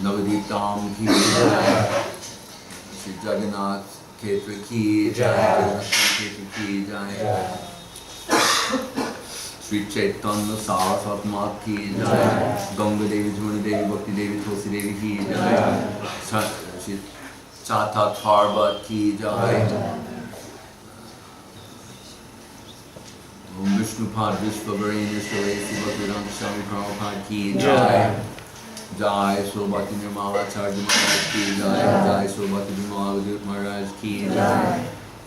Navaditam ki jai, Shri Jagannath Ketra ki jai, Jagannath Ketra ki jai, Shri Chaitanya Saraswat Mat ki jai, Ganga Devi, Jamuna Devi, Bhakti Devi, Tulsi Devi ki jai, Shri Chatak Parvata ki jai, Om Vishnupad Vishvavarena Shalesi Bhaktivedanta Swami Prabhupada ki jai, Jai Shobhati Nirmala Acharya Maharaj ki jai, Jai Shobhati Nirmala Vidut Maharaj ki jai,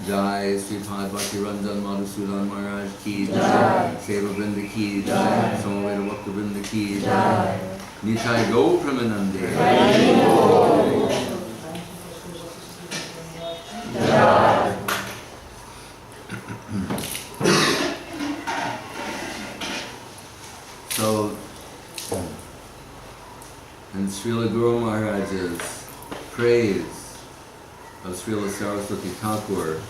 Jai Sripad Bhakti Ranjan Madhusudan Maharaj ki jai, Seva Vrinda ki jai, Samaveda Bhakta Vrinda ki jai, Nitai Go Pramanande jai. So, in Srila Guru Maharaj's praise of Srila Saraswati Thakur,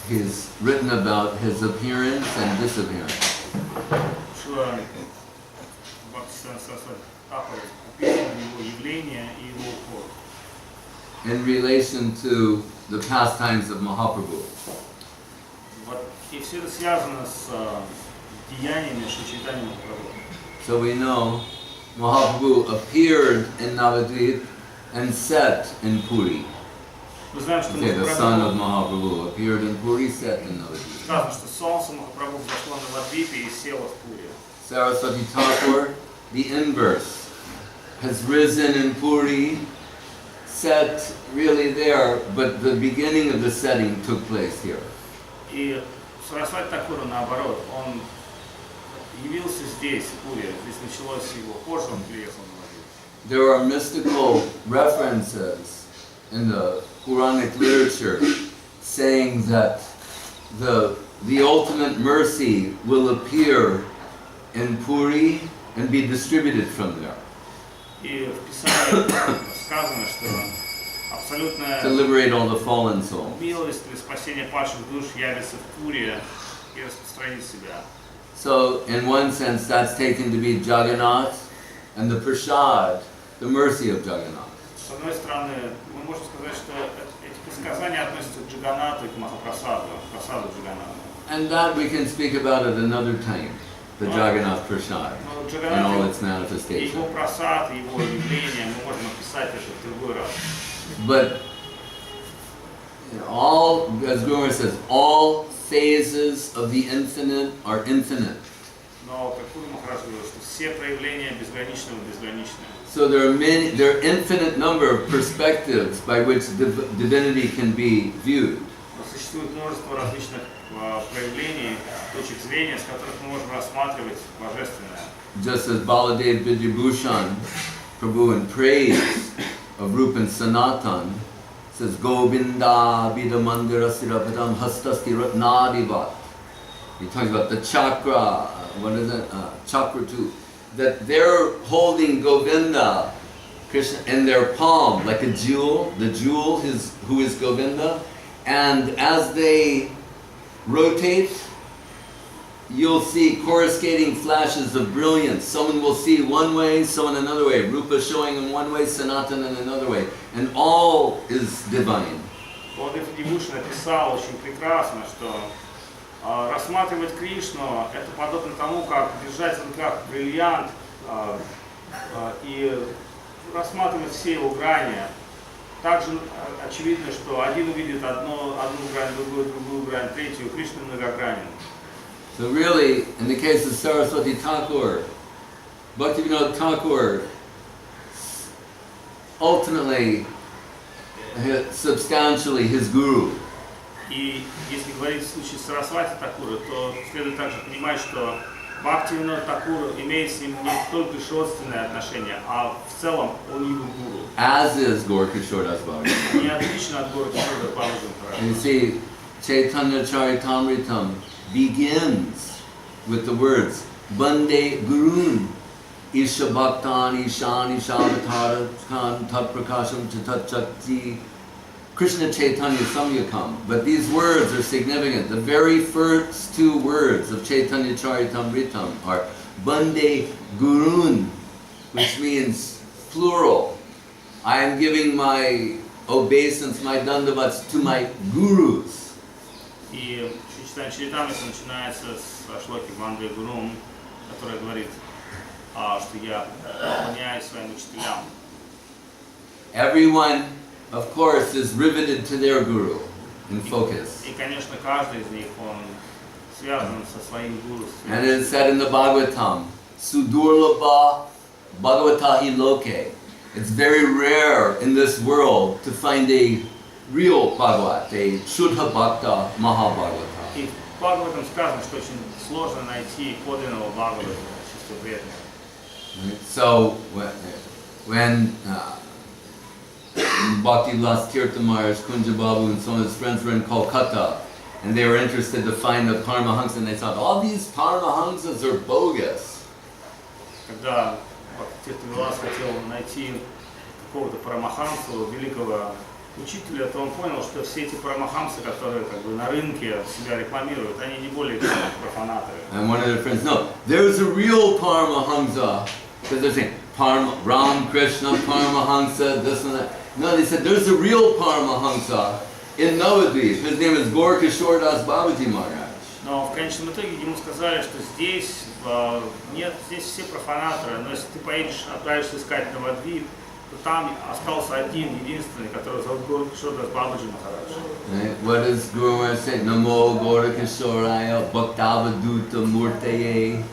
he's written about his appearance and disappearance. In relation to the pastimes of Mahaprabhu. So we know Mahaprabhu appeared in Navadvip and set in Puri. Okay, the son of Mahaprabhu appeared in Puri, set in Navadvip. Saraswati Thakur, the inverse, has risen in Puri, set really there, but the beginning of the setting took place here. Сарасвати Такура, наоборот, он явился здесь, в Пури, здесь началось его, позже он приехал на Владимир. There are mystical references in the Puranic literature saying that the ultimate mercy will appear in Puri and be distributed from there. И в Писании сказано, что абсолютная to liberate all the fallen souls. Милость для спасения падших душ явится в Пури и распространит себя. So, in one sense, that's taken to be Jagannath and the prasad, the mercy of Jagannath. С одной стороны, мы можем сказать, что эти предсказания относятся к Джаганнатху и к Махапрасаду, прасаду Джаганнатха. And that we can speak about at another time, the Jagannath prasad and all its manifestations. Его прасад, его явление, мы можем описать это в другой раз. But all, as Guru says, all phases of the infinite are infinite. Но как Гуру Махарадж говорил, что все проявления безграничного безграничны. So there are infinite number of perspectives by which divinity can be viewed. Существует множество различных проявлений, точек зрения, с которых мы можем рассматривать божественное. Just as Baladev Vidyabhushan Prabhu in praise of Rupa and Sanatan says, Govinda Vidamandira Sirapadam Hastasti Ratnadivat. He talks about the chakra, what is it? Chakra 2. That they're holding Govinda, Krishna, in their palm, like a jewel. The jewel is who is Govinda. And as they rotate, you'll see coruscating flashes of brilliance. Someone will see one way, someone another way. Rupa showing in one way, Sanatana in another way. And all is divine. Баладев Видьябхушан написал очень прекрасно, что рассматривать Кришну это подобно тому, как держать в руках бриллиант и рассматривать все его грани. Также очевидно, что один увидит одну грань, другую грань, третью. Кришна многогранен. So really, in the case of Saraswati Thakur, Bhaktivinoda Thakur, ultimately, substantially his guru. И если говорить в случае Сарасвати Такура, то следует также понимать, что Бхактивинода Такур имеет с ним не только лишь родственные отношения, а в целом он его гуру. As is Gaura-Kishore Das Bhagavan. Не отлично от Gaura-Kishore Bhagavan. You see, Chaitanya Charitamritam begins with the words Bande Gurun Isha Bhaktan Ishan Ishavatara Khan Tat Prakasham Chatat Chakti Krishna Chaitanya Samyakam. But these words are significant. The very first two words of Chaitanya Charitamritam are Bande Gurun, which means plural. I am giving my obeisance, my dandavats to my gurus. И читание Чаритамриты начинается с шлоки Ванды Гурум, которая говорит, что я поклоняюсь своим учителям. Everyone, of course, is riveted to their guru in focus. И, конечно, каждый из них, он связан со своим гуру. And it is said in the Bhagavatam, Sudurlabha Bhagavatahi Loke. It's very rare in this world to find a real Bhagavat, a Shuddha Bhakta Mahabhagavata. И в Бхагаватам сказано, что очень сложно найти подлинного Бхагавата, чисто преданного. So when Bhakti Vilas Tirtha Maharaj, Kunja Babu and some of his friends were in Kolkata, and they were interested to find a Paramahansa, and they thought, all these Paramahansas are bogus. Когда Тиртха Вилас хотел найти какого-то парамахамсу, великого учителя, то он понял, что все эти парамахамсы, которые как бы на рынке себя рекламируют, они не более чем профанаторы. And one of their friends, no, there's a real Paramahansa, because they're saying, Ram Krishna Paramahansa, this and that. No, they said, there's a real Paramahansa in Navadvip. His name is Gorkishore Das Babaji Maharaj. Но в конечном итоге ему сказали, что здесь нет, здесь все профанаторы, но если ты поедешь, отправишься искать Навадвип, то там остался один, единственный, который зовут Горкишор Das Babaji Махарадж. What does Guru Maharaj say? Namo Gorkishoraya Bhaktavaduta Murtaye.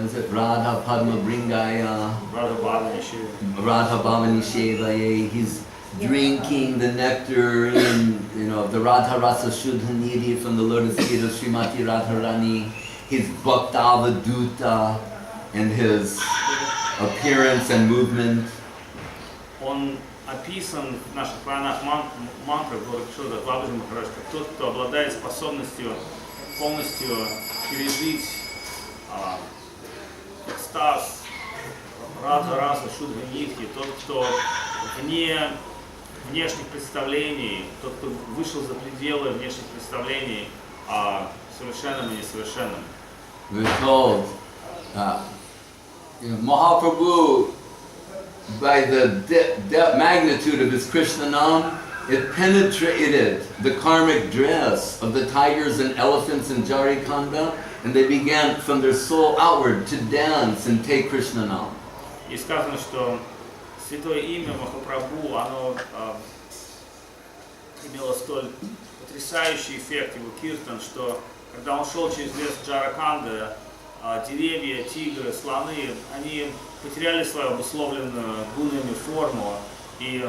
Is it Radha Padma Bringaya? Radha Bhavani Shevaye. He's drinking the nectar of the Radha Rasa Shuddha Nidhi from the lotus feet of Srimati Radharani. His Bhaktavaduta and his appearance and movement. Он описан в наших пранах мантрах Горкишор Das Babaji Махарадж как тот, кто обладает способностью полностью пережить экстаз, Радха Раса, Шудха Нитхи, тот, кто вне внешних представлений, тот, кто вышел за пределы внешних представлений о совершенном и несовершенном. We're told, Mahaprabhu, by the magnitude of his Krishna Nam, it penetrated the karmic dress of the tigers and elephants in Jharikanda, and they began from their soul outward to dance and take Krishna Nam. И сказано, что святое имя Махапрабху, оно имело столь потрясающий эффект, его киртан, что когда он шел через лес Джараканды, деревья, тигры, слоны, они потеряли свою обусловленную гунами форму, и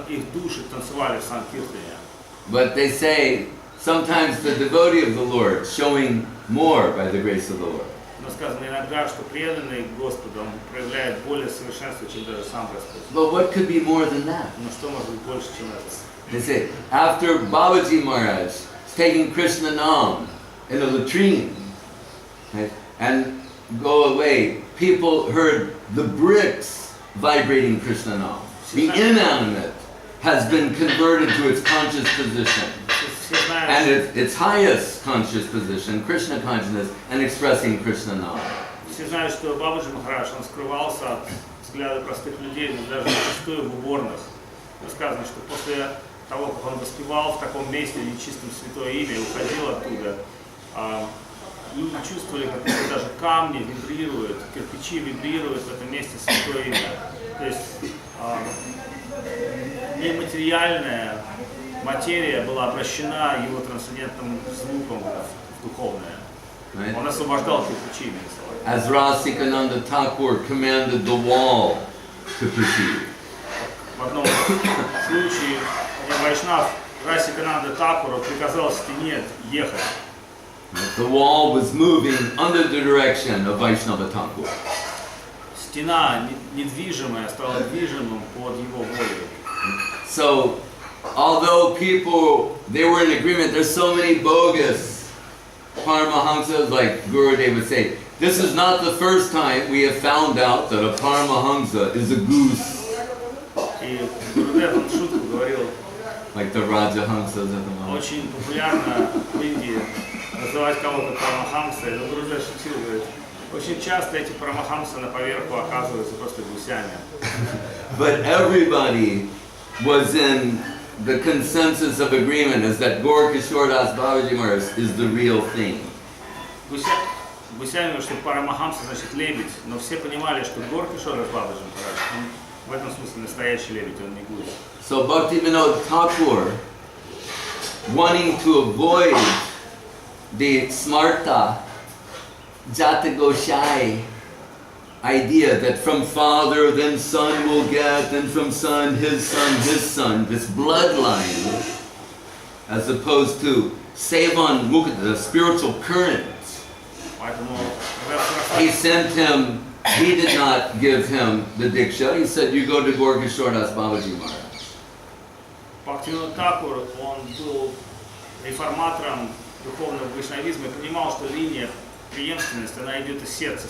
их души танцевали в Санкиртане. But they say sometimes the devotee of the Lord showing more by the grace of the Lord. Но сказано иногда, что преданный Господу, он проявляет более совершенство, чем даже сам Господь. But what could be more than that? Но что может быть больше, чем это? They say, after Babaji Maharaj taking Krishna Nam in a latrine, right, and go away, people heard the bricks vibrating Krishna Nam. The inanimate has been converted to its conscious position. And its highest conscious position, Krishna consciousness, and expressing Krishna Nam. Все знают, что Бабаджи Махарадж, он скрывался от взгляда простых людей, даже зачастую в уборных. Сказано, что после того, как он воспевал в таком месте нечистым святое имя и уходил оттуда, люди чувствовали, как даже камни вибрируют, кирпичи вибрируют в этом месте святое имя. То есть нематериальная материя была обращена его трансцендентным звуком в духовное. Right? Он освобождал кирпичи. As Rasikananda Thakur commanded the wall to proceed. В одном случае Вайшнав Расикананда Такуру приказал стене ехать. The wall was moving under the direction of Vaishnava Thakur. Стена недвижимая стала движимым под его волей. So, although people, they were in agreement, there's so many bogus Paramahamsas, like Gurudev would say, this is not the first time we have found out that a Paramahamsa is a goose. И Гурудев он шутку говорил, Like the Rajahamsas at the moment. очень популярно в Индии называть кого-то Парамахамсой, но Гурудев шутил, говорит, Очень часто эти парамахамсы на поверху оказываются просто гусями. But everybody was in the consensus of agreement is that Gaura Das Babaji Maharaj is the real thing. Гусями, что парамахамса значит лебедь, но все понимали, что Гора-Кишора Das Babaji Maharaj, он в этом смысле настоящий лебедь, он не гусь. So Bhaktivinoda Thakur, wanting to avoid the smarta, jatagoshai idea that from father then son will get, then from son, his son, this bloodline, as opposed to Sevan Mukta, the spiritual current. He sent him, he did not give him the Diksha, he said, you go to Gaura Das Babaji Maharaj. Бхактивинода Такур, он был реформатором духовного вайшнавизма и понимал, что линия преемственности, она идет из сердца.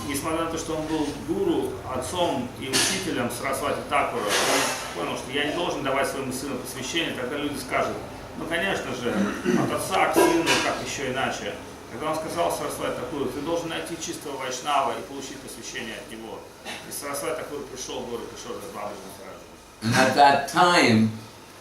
Несмотря на то, что он был гуру, отцом и учителем Сарасвати Такура, он понял, что я не должен давать своему сыну посвящение, тогда люди скажут, ну конечно же, от отца к сыну, как еще иначе. Когда он сказал Сарасвати Такуру, ты должен найти чистого вайшнава и получить посвящение от него. И Сарасвати Такур пришел в Гора-Кишора Das Babaji Maharaj. And at that time,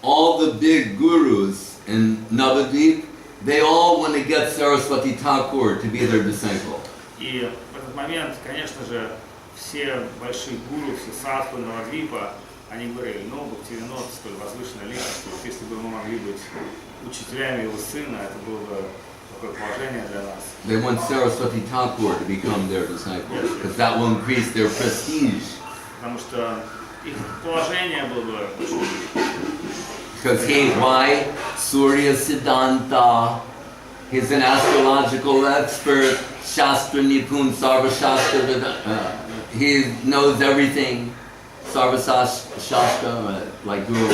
all the big gurus in Navadvip, they all want to get Saraswati Thakur to be their disciple. И в этот момент, конечно же, все большие гуру, все садху Навадвипа, они говорили, ну, Бхактивинод, столь возвышенная личность, вот если бы мы могли быть учителями его сына, это было бы такое положение для нас. They want Saraswati Thakur to become their disciple, because that will increase their prestige. Потому что их положение было бы очень... Because why? Surya Siddhanta, he's an astrological expert, Shastra Nipun, Sarva Shastra, he knows everything, Sarva Shastra, like Guru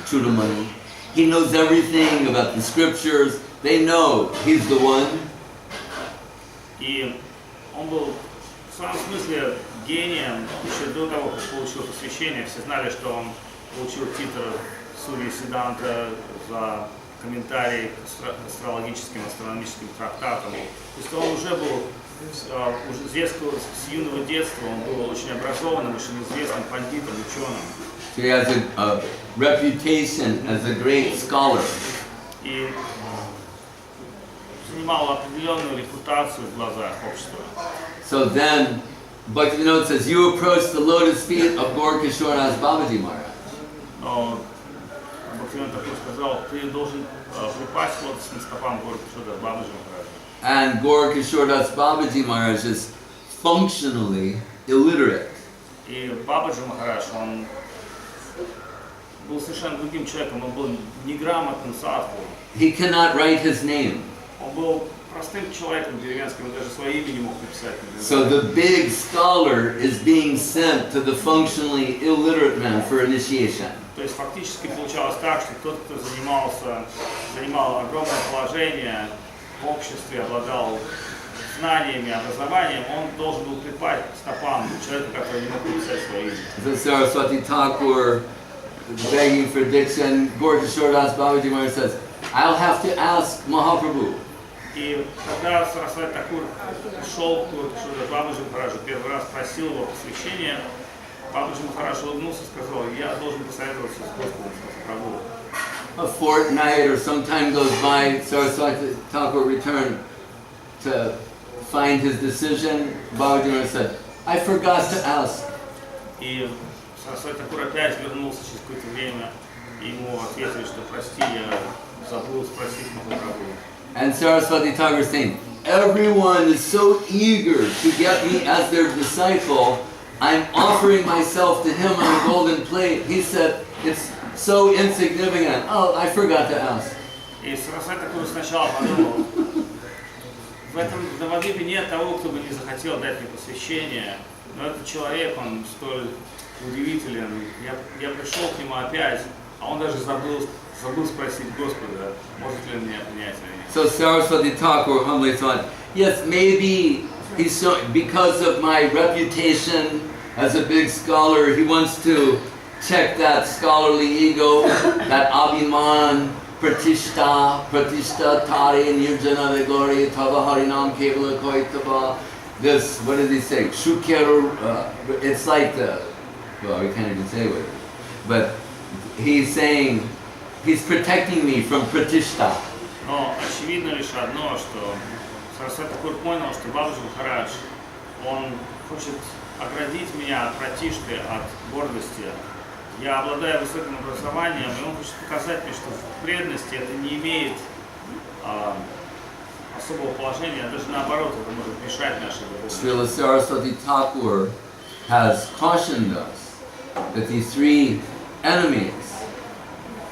Chudamani. He knows everything about the scriptures, they know he's the one. И он был в своем смысле гением еще до того, как получил посвящение. Все знали, что он получил титул Сурья Сиддханта за комментарии к астрологическим, астрономическим трактатам. То есть он уже был, уже с юного детства, он был очень образованным, очень известным пандитом, ученым. So he has a reputation as a great scholar. И занимал определенную репутацию в глазах общества. So then, Bhaktivinoda says, you approach the lotus feet of Gaura Das Babaji Maharaj. Но Бхактивинода Такур сказал, ты должен припасть к лотосным стопам Гора-Кишора Das Babaji Maharaj. And Gaura Das Babaji Maharaj is functionally illiterate. И Бабаджи Махарадж, он был совершенно другим человеком, он был неграмотным садху. He cannot write his name. Он был простым человеком деревенским, он даже свое имя не мог написать. So the big scholar is being sent to the functionally illiterate man for initiation. То есть фактически получалось так, что тот, кто занимал огромное положение в обществе, обладал знаниями, образованием, он должен был припасть к стопам человека, который не мог написать свое имя. So Saraswati Thakur begging for Diksha, Gaura Das Babaji Maharaj says, I'll have to ask Mahaprabhu. И когда Сарасвати Такур шел к Гора-Кишора Das Babaji Махараджу, первый раз просил его посвящения, Бабаджи Махарадж улыбнулся и сказал, я должен посоветоваться с Господом, с Прабху. A fortnight or some time goes by, Saraswati Thakur returned to find his decision. Babaji Maharaj said, I forgot to ask. И Сарасвати Такур опять вернулся через какое-то время, и ему ответили, что прости, я забыл спросить Махапрабху. And Saraswati Thakur is saying, everyone is so eager to get me as their disciple, I'm offering myself to him on a golden plate. He said, it's so insignificant. Oh, I forgot to ask. И Сарасвати Такур сначала подумал, в этом Навадвипе нет того, кто бы не захотел дать мне посвящение, но этот человек, он столь удивителен. Я пришел к нему опять, а он даже забыл спросить Господа, может ли он меня принять или нет. So Saraswati Thakur humbly thought, yes, maybe he's so, because of my reputation as a big scholar, he wants to check that scholarly ego, that abhiman, Pratishta, Pratishta Tare Nirjana Vigori Tava Harinam Kevala Koitava. This, what does he say? Shukyaru, it's like the, well, we can't even say what it is. But he's saying, he's protecting me from Pratishta. Но очевидно лишь одно, что Сарасвати Такур понял, что Бабаджи Махарадж, он хочет оградить меня от пратишты, от гордости. Я обладаю высоким образованием, и он хочет показать мне, что в преданности это не имеет особого положения, даже наоборот, это может мешать нашей духовности. Srila Saraswati Thakur has cautioned us that these three enemies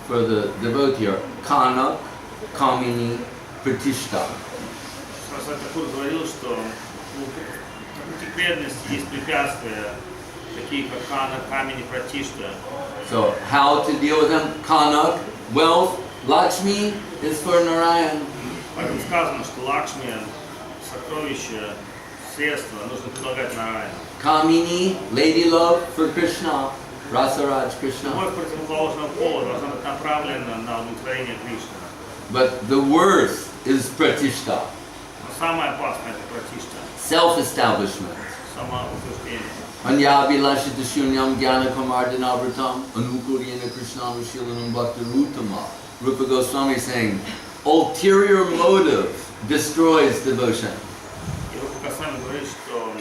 for the devotee are Kanak, Kamini, Pratishta. Сарасвати Такур говорил, что на пути преданности есть препятствия, такие как Канак, камень и пратишта. So how to deal with them? Kanak, wealth, Lakshmi is for Narayan. Поэтому сказано, что Лакшми, сокровища, средства нужно предлагать Нараяну. Kamini, lady love for Krishna, Rasaraj Krishna. Любовь противоположного пола должна быть направлена на удовлетворение Кришны. But the worst is Pratishta, Но самое опасное это пратишта, self-establishment. самоутверждение. Anyabhilashita shunyam jnana kamardhanavratam anukuriyana krishnanushilanam bhaktarutama. Rupa Goswami is saying, ulterior motive destroys devotion. И Рупа Госвами говорит, что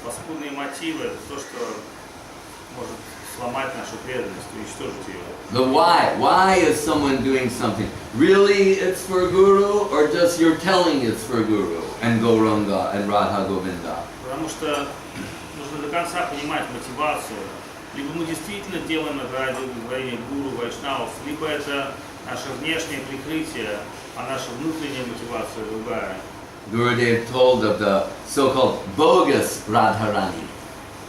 паскудные мотивы это то, что может сломать нашу преданность, уничтожить ее. The why is someone doing something? Really it's for Guru, or just you're telling it's for Guru and Gauranga and Radha Govinda? Потому что нужно до конца понимать мотивацию. Либо мы действительно делаем это ради удовлетворения гуру, вайшнавов, либо это наше внешнее прикрытие, а наша внутренняя мотивация другая. Gurudev told of the so-called bogus Radharani.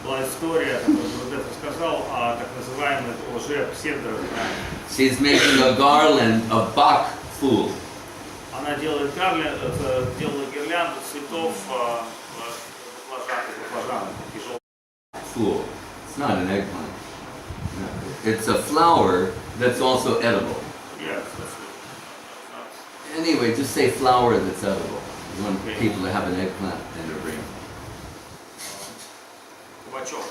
Была история, которую Гурудев рассказал о так называемой лже-псевдо-Радхарани. She's making a garland of Bach fool. Она делала гирлянду цветов баклажанов. Fool. It's not an eggplant. No. It's a flower that's also edible. Yes, Anyway, just say flower that's edible. You want people to have an eggplant in their brain. Кабачок.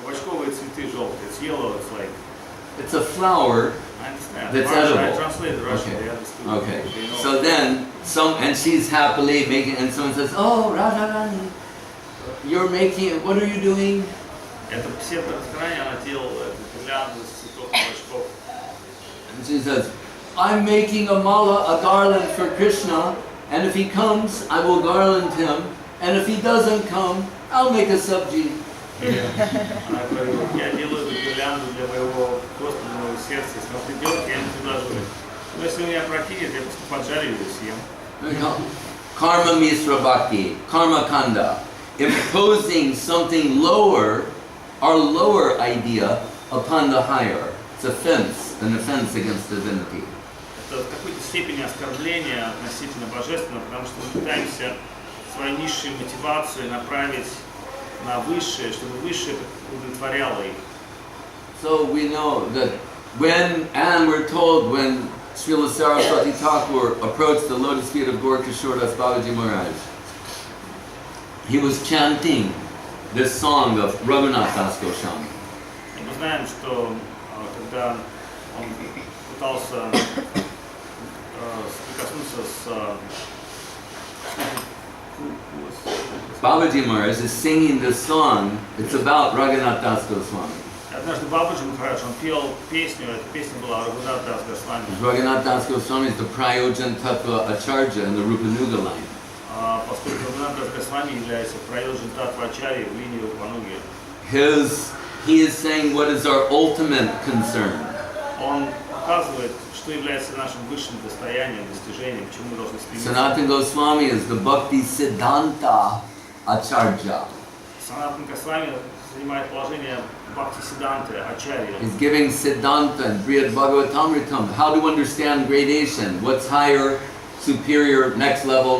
Кабачковые цветы желтые. It's yellow, it's like... It's a flower I understand. that's Russian, edible. I translated Russian. Okay. They understood. Okay. They know. So then, and she's happily making, and someone says, "Oh, Radharani, you're making. What are you doing?" Это псевдо-Радхарани, она делала эту гирлянду из цветов кабачков. And she says, "I'm making a mala, a garland for Krishna, and if he comes, I will garland him, and if he doesn't come, I'll make a sabji." Она говорила, я делаю эту гирлянду для моего Господа, для моего сердца. Если он придет, я ему предложу. Но если он меня прокинет, я просто поджарю его и съем. Karma Misra Bhakti, Karma Kanda, imposing something lower, our lower idea upon the higher. It's an offense against divinity. Это в какой-то степени оскорбление относительно божественного, потому что мы пытаемся свои низшие мотивации направить на высшее, чтобы высшее удовлетворяло их. So we know that we're told when Srila Saraswati Thakur approached the lotus feet of Gaur Kishore Das Babaji Maharaj, he was chanting this song of Raghunath Das Goswami. И мы знаем, что когда он пытался соприкоснуться с Babaji Maharaj is singing this song. It's about Raghunath Das Goswami. Однажды Бабаджи Махарадж, он пел песню, эта песня была Рагунат Дас Госвами. Raghunath Das Goswami is the Prayojan Tattva Acharya in the Rupanuga line. Поскольку Рагунат Дас Госвами является Праyojan Tattva Acharya в линии Рупануги. He is saying what is our ultimate concern. Он показывает, что является нашим высшим достоянием, достижением, к чему мы должны стремиться. Sanatana Goswami is the Bhakti Siddhanta Acharya. Санатана Госвами занимает положение Бхакти-сиданты, Ачарья. He's giving Siddhanta and Brihad Bhagavatamritam, how to understand gradation, what's higher, superior, next level,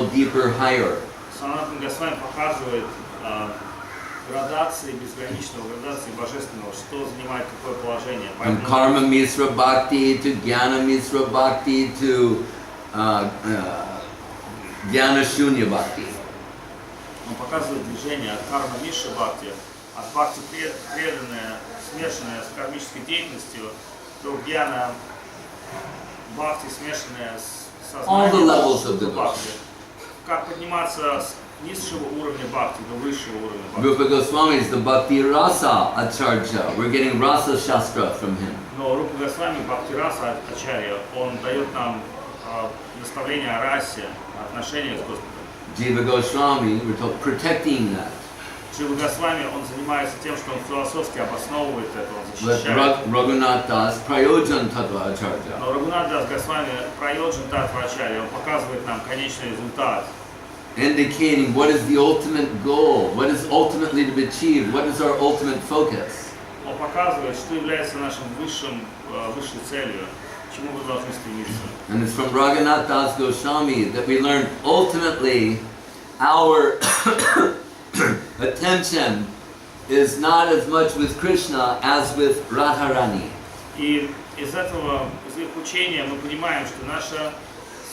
deeper, higher. Санатана Госвами показывает градации безграничного, градации божественного, что занимает какое положение. From Поэтому karma misra bhakti to jnana misra bhakti to jnana shunya bhakti. он показывает движение от карма миши бхакти, от бхакти преданное, смешанное с кармической деятельностью, до гьяна бхакти, смешанное с All the сознанием levels of бхакти. Как подниматься с низшего уровня бхакти до высшего уровня бхакти. Rupa Goswami is the Bhakti Rasa Acharya. We're getting Rasa Shastra from him. Но Рупа Госвами Бхакти Раса Ачарья, он дает нам наставление о расе, о отношениях с Господом. Jiva Goswami, we're told, protecting that. Шрила Госвами, он занимается тем, что он философски обосновывает это, он But защищает. Raghunath Das, Prayojan Tattva Acharya. Но Рагунат Дас Госвами Прайоджан Татва Ачарья, он показывает нам конечный результат, Indicating what is the ultimate goal, what is ultimately to be achieved, what is our ultimate focus. он показывает, что является нашим высшей целью, к чему мы должны стремиться. And it's from Raghunath Das Goswami that we learn ultimately our attention is not as much with Krishna as with Radharani. И из их учения мы понимаем, что наша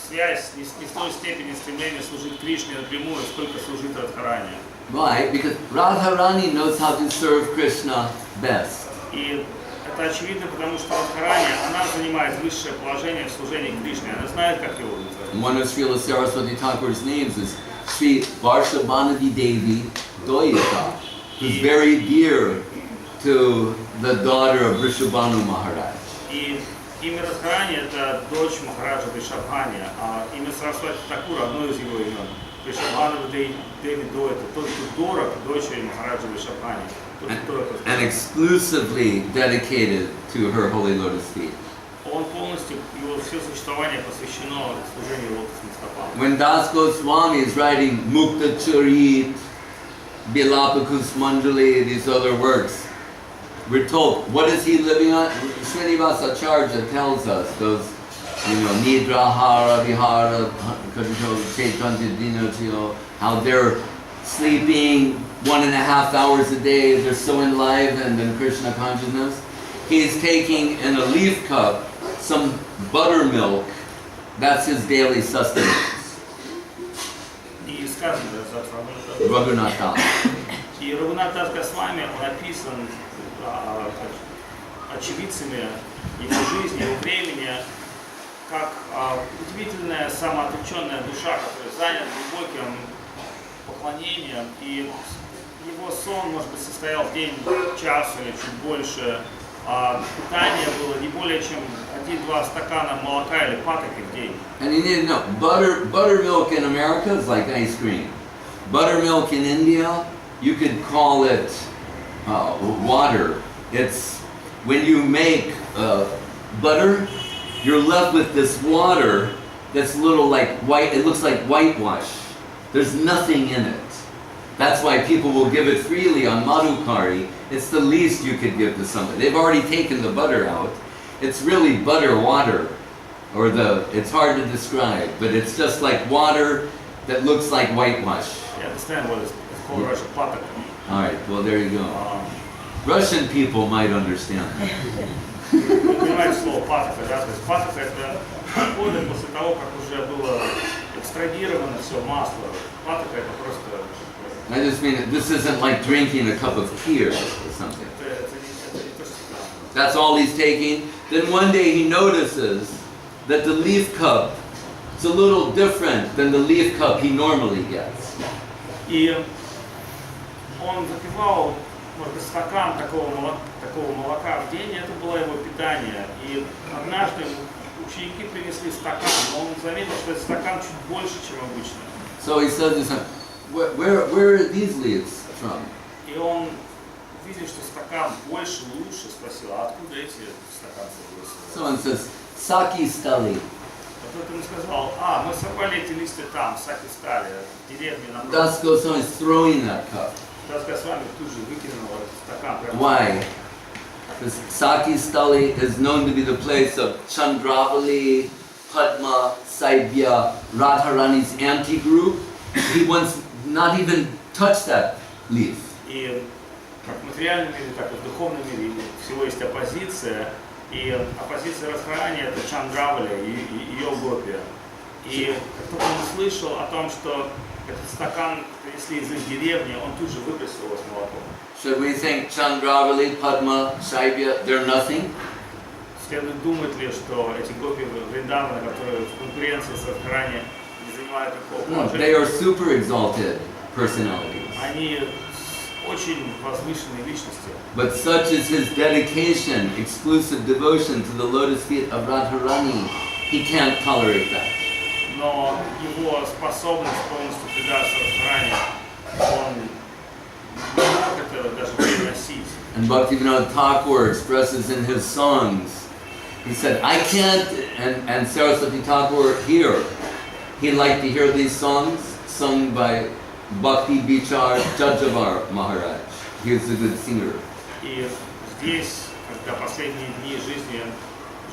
связь не в той степени стремления служить Кришне напрямую, сколько служить Радхарани. Why? Because Radharani knows how to serve Krishna best. И это очевидно, потому что Радхарани, она занимает высшее положение в служении Кришне, она знает, как его удовлетворить. One of Srila Saraswati Thakur's names is Sri Varshabhanadi Devi Doyata, who's very dear to the daughter of Vrishabhanu Maharaj. И имя Радхарани – это дочь Махараджа Вришабхани, а имя Сарасвати Такура – одно из его имен. Вришабханова Деви Доята, тот, кто дорог дочери Махараджа Вришабхани. And exclusively dedicated to her holy lotus feet. Он полностью, его все существование посвящено служению лотосным стопам. When Das Goswami is writing Mukta Charit, Bilapakus Mandali, these other works, we're told, what is he living on? Srinivasa Acharya tells us those, Nidra, Hara, Vihara, Chaitanya, Dinotio, how they're sleeping 1.5 hours a day, they're so enlivened in Krishna consciousness. He's taking in a leaf cup some buttermilk, that's his daily sustenance. И сказано за Raghunath Das. И Рагунат Дас Госвами, он описан очевидцами его жизни, его времени, как удивительная самоотреченная душа, которая занята глубоким поклонением, и его сон, может быть, состоял в день час или чуть больше, питание было не более чем 1-2 стакана молока или патоки в день. And you need to know, buttermilk in America is like ice cream. Buttermilk in India, you could call it water. It's when you make butter, you're left with this water that's a little like white, it looks like whitewash. There's nothing in it. That's why people will give it freely on Madhukari. It's the least you could give to somebody. They've already taken the butter out. It's really butter water. It's hard to describe, but it's just like water that looks like whitewash. I understand what it's called Russian patak. Alright, well there you go. Russian people might understand. Понимаете слово патока, да? То есть патока это отходы после того, как уже было экстрагировано все масло. Патока это просто... I just mean this isn't like drinking a cup of kheer or something. That's all he's taking. Then one day he notices that the leaf cup is a little different than the leaf cup he normally gets. И он запивал, может быть, стакан такого молока в день, это было его питание. И однажды ученики принесли стакан, но он заметил, что этот стакан чуть больше, чем обычно. So he says to him, where are these leaves from? И он видел, что стакан больше, лучше, спросил, а откуда эти стаканы? Someone says, Saki Stali. Кто-то ему сказал, мы собрали эти листья там, в Саки Стали, в деревне напротив. Das Goswami is throwing that cup. Das Goswami тут же выкинул этот стакан. Why? Because Saki Stali is known to be the place of Chandravali, Padma, Saibya, Radharani's anti-group. He once not even touched that leaf. И как в материальном мире, так и в духовном мире всего есть оппозиция. И оппозиция Радхарани это Чандравали и ее гопи. И как только он услышал о том, что этот стакан принесли из их деревни, он тут же выбросил его с молоком. Should we think Chandravali, Padma, Saibya, they're nothing? Следует думать ли, что эти гопи Вриндавана, которые в конкуренции с Радхарани не занимают никакого No, положения, they are super exalted personalities. они очень возвышенные личности. But such is his dedication, exclusive devotion to the lotus feet of Radharani, he can't tolerate that. Но его способность полностью предаться Радхарани, он не мог это даже переносить. And Bhaktivinoda Thakur expresses in his songs, he said, I can't, and Saraswati Thakur here, he liked to hear these songs sung by Bhakti Bichar Jajavar Maharaj. He was a good singer. И здесь, когда последние дни жизни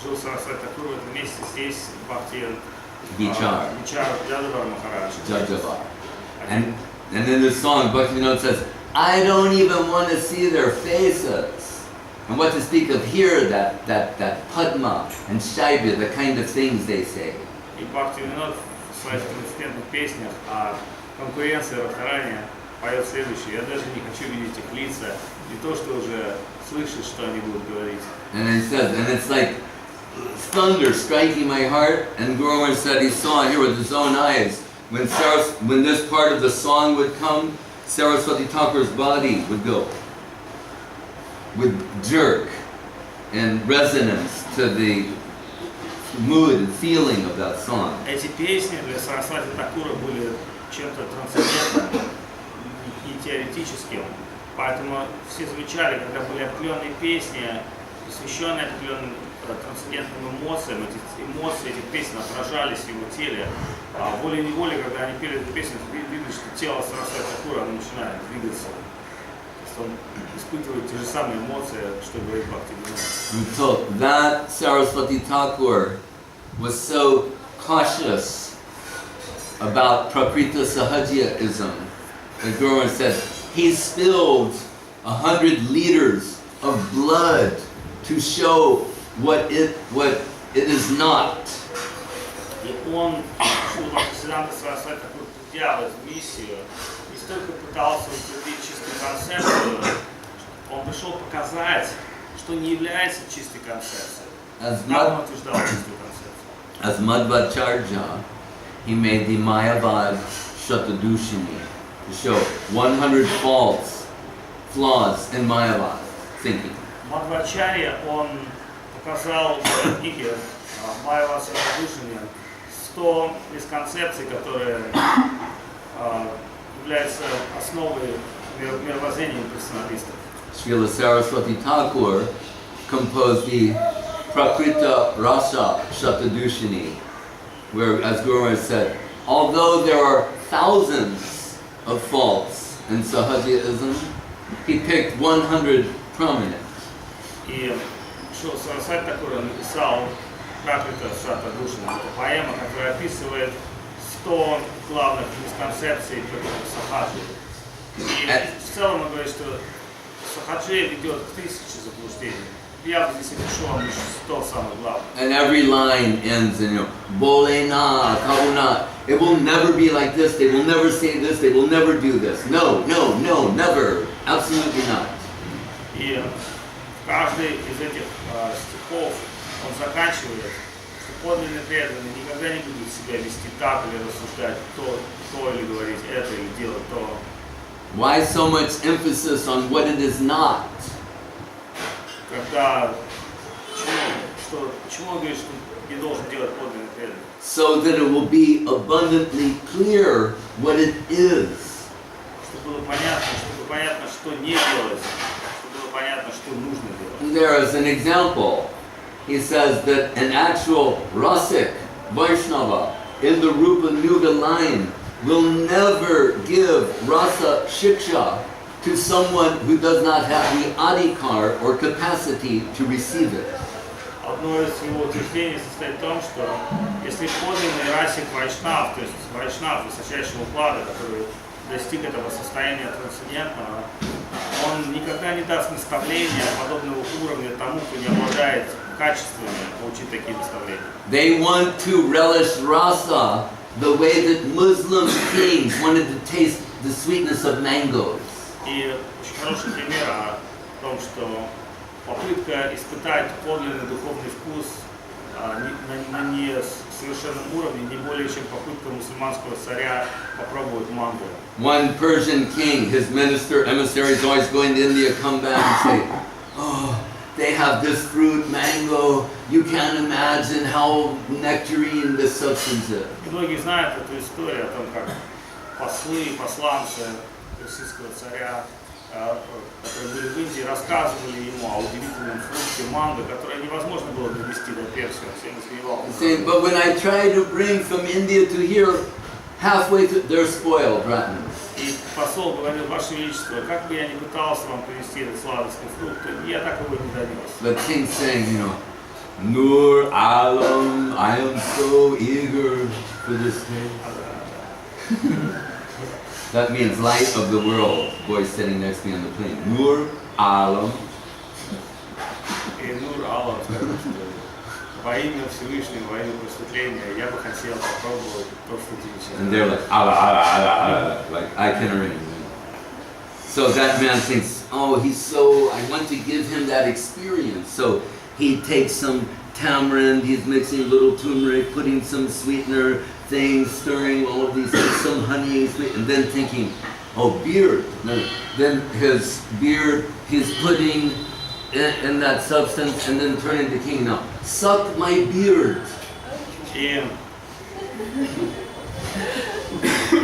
жил Сарасвати Тхакур, в этом месте здесь Бхакти Bichar Jajavar Махарадж. Jajavar. And in this song, Bhaktivinoda says, I don't even want to see their faces. And what to speak of here, that Padma and Shaibya, the kind of things they say. И Бхакти Винод в своих концертных песнях о конкуренции Радхарани поет следующее: я даже не хочу видеть их лица, не то что уже слышишь, что они будут говорить. And it says, and it's like thunder striking my heart. And Guru Maharaj said he saw here with his own eyes when this part of the song would come, Saraswati Thakur's body would go, would jerk in resonance to the mood and feeling of that song. Эти песни для Сарасвати Тхакура были чем-то трансцендентным, не теоретическим, поэтому все замечали, когда были определенные песни, посвященные определенным трансцендентным эмоциям, эти эмоции этих песен отражались в его теле. А волей-неволей, когда они пели эту песню, видно, что тело Сарасвати Тхакура оно начинает двигаться. То есть он испытывает те же самые эмоции, что говорит Бхактивинода. And so that Saraswati Thakur was so cautious about Prakrita Sahajiyaism. The Guru Maharaj said he spilled 100 liters of blood to show what it is not. И он, Бхактисиданта Сарасвати Тхакур, придя в эту миссию, не столько пытался утвердить чистую концепцию, он пришел показать, что не является чистой концепцией. Как он утверждал чистую концепцию. As Madhvacharya, he made the Mayavad Shatadushini to show 100 flaws in Mayavad thinking. Мадхвачарья, он показал в своей книге Майава Сарадушини 100 мисконцепций, которые являются основой мировоззрения персоналистов. Srila Saraswati Thakur composed the Prakrita Rasa Shatadushini, where, as Guru Maharaj said, although there are thousands of faults in Sahajiyaism, he picked 100 prominent. И Сарасвати Тхакур написал Пракрита Шатадушина. Это поэма, которая описывает 100 главных мисконцепций Сахаджи. И в целом он говорит, что Сахаджи ведет к 1000 заблуждений. Я бы здесь опишу вам лишь 100 самых главных. And every line ends in, Bolena, Karuna. It will never be like this. They will never say this. They will never do this. No, never. Absolutely not. И каждый из этих стихов он заканчивает, что подлинные преданные никогда не будут себя вести так или рассуждать то или говорить это, или делать то. Why so much emphasis on what it is not? Когда почему он говорит, что не должен делать подлинный преданный? So that it will be abundantly clear what it is. Чтобы было понятно, что не делать, чтобы было понятно, что нужно делать. There is an example. He says that an actual Rasik Vaishnava in the Rupa Nuga line will never give Rasa Shiksha to someone who does not have the adhikar or capacity to receive it. Одно из его утверждений состоит в том, что если подлинный расик вайшнав, то есть вайшнав высочайшего уклада, который достиг этого состояния трансцендентного, Он никогда не даст наставления подобного уровня тому, кто не обладает качествами получить такие наставления. They want to relish rasa the way that Muslim kings wanted to taste the sweetness of mangoes. И очень хороший пример о том, что попытка испытать подлинный духовный вкус на несовершенном уровне не более чем попытка мусульманского царя попробовать манго. One Persian king, his emissaries always going to India, come back and say, "Oh, they have this fruit, mango. You can't imagine how nectarine this substance is." И многие знают эту историю о том, как послы и посланцы персидского царя, которые были в Индии, рассказывали ему о удивительном фрукте манго, которое невозможно было довести до Персии. Он всем извивался. But when I try to bring from India to here, halfway through, they're spoiled, rotten. И посол говорил: Ваше Величество, как бы я ни пытался вам привезти этот сладостный фрукт, я так его не донес. The king saying, you know, Nur Alam, I am so eager for this day. That means light of the world. Boy sitting next to me on the plane. Nur Alam. И Нур Аллах сказал, что во имя Всевышнего, во имя просветления, я бы хотел попробовать то, что ты сейчас. And they're like, Allah, Allah, Allah, Allah, like itinerary. So that man thinks, oh, he's so, I want to give him that experience. So he takes some tamarind, he's mixing a little turmeric, putting some sweetener things, stirring all of these things, some honey, and then thinking, oh, beard. Then his beard, he's putting in that substance, and then turning to king, now, suck my beard. И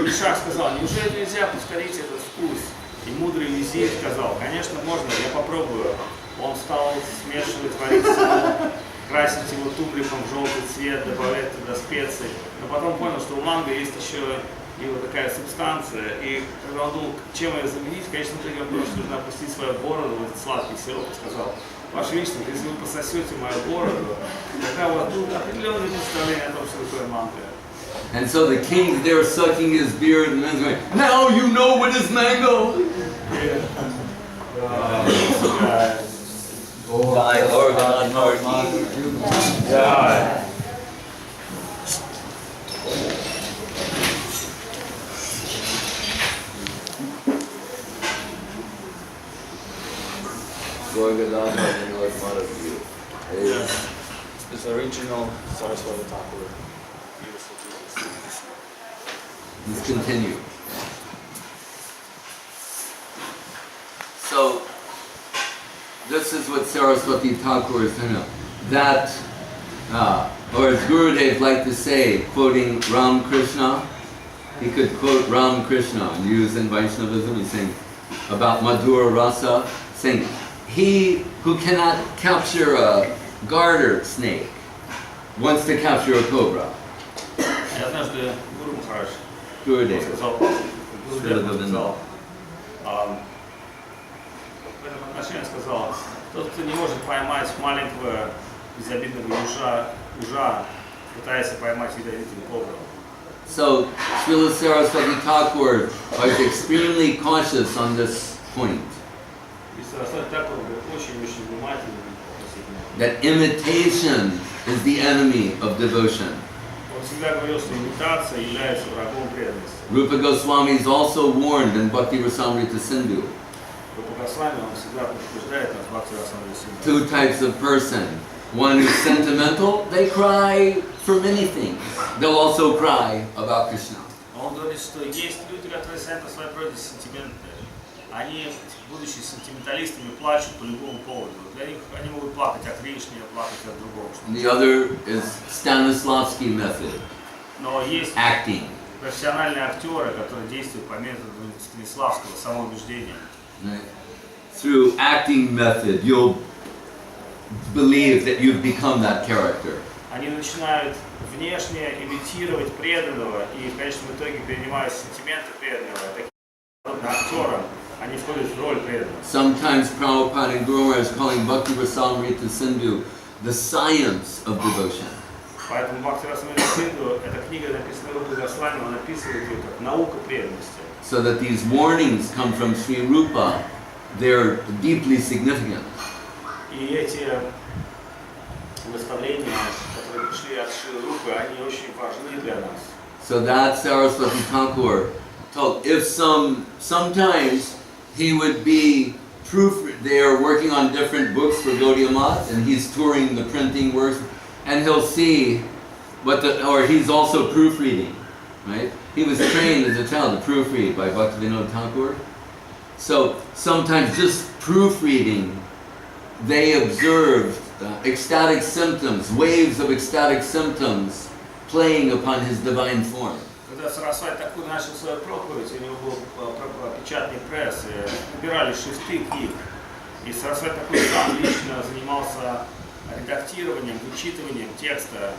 Шах сказал: неужели нельзя повторить этот вкус? И мудрый визирь сказал: конечно, можно, я попробую. Он стал смешивать, варить сало, красить его тумриком в желтый цвет, добавлять туда специи. Но потом понял, что у манго есть еще и вот такая субстанция. И когда он думал, чем ее заменить, конечно, он понял, что нужно опустить свою бороду в этот сладкий сироп, и сказал: Ваше Величество, если вы пососете мою бороду, тогда у вас будет определенное представление о том, что такое манго. And so the king, they were sucking his beard, and then going, now you know what is mango. Thy organ This original Saraswati Thakur. Beautiful Jesus. Let's continue. So, this is what Saraswati Thakur is saying. That, or as Gurudev liked to say, quoting Ram Krishna, he could quote Ram Krishna and use in Vaishnavism. He's saying about Madhura Rasa, saying, he who cannot capture a garter snake wants to capture a cobra. И однажды Гуру Махарадж Gurudev. сказал, в этом отношении сказал: тот, кто не может поймать маленького безобидного ужа, пытается поймать ядовитую кобру. So, Srila Saraswati Thakur was extremely cautious on this point. И Сарасвати Тхакур был очень-очень внимательным относительно. That imitation is the enemy of devotion. Он всегда говорил, что имитация является врагом преданности. Rupa Goswami is also warned in Bhakti Rasamrita Sindhu. Рупа Госвами, он всегда предупреждает нас в Бхакти Расамрita Синдху. Two types of person. One who's sentimental, they cry for many things. They'll also cry about Krishna. Он говорит, что есть люди, которые сами по своей природе сентиментные. Они, будучи сентименталистами, плачут по любому поводу. Для них они могут плакать о Кришне, плакать о другом. And the other is Stanislavski method, Но есть acting. профессиональные актеры, которые действуют по методу Станиславского, самоубеждения. Right? Through acting method, you'll believe that you've become that character. Они начинают внешне имитировать преданного и в конечном итоге перенимают сентименты преданного. Таким актерам они входят в роль преданного. Sometimes Prabhupada and Guru Maharaj is calling Bhakti Rasamrita Sindhu the science of devotion. Поэтому Бхакти Расамрita Синдху, эта книга написана Рупой Госвами, он описывает ее как наука преданности. So that these warnings come from Sri Rupa they're deeply significant. И эти наставления, которые пришли от Шрилы Рупы, они очень важны для нас. So that Saraswati Thakur told, if sometimes he would be they are working on different books for Gaudiya Math, and he's touring the printing works, and he'll see or he's also proofreading, right? He was trained as a child to proofread by Bhaktivinoda Thakur. So sometimes just proofreading, they observed ecstatic symptoms, waves of ecstatic symptoms playing upon his divine form. Когда Сарасвати Такур начал свою проповедь, у него был печатный пресс, набирали шрифты книг. И Сарасвати Такур сам лично занимался редактированием, вычитыванием текста,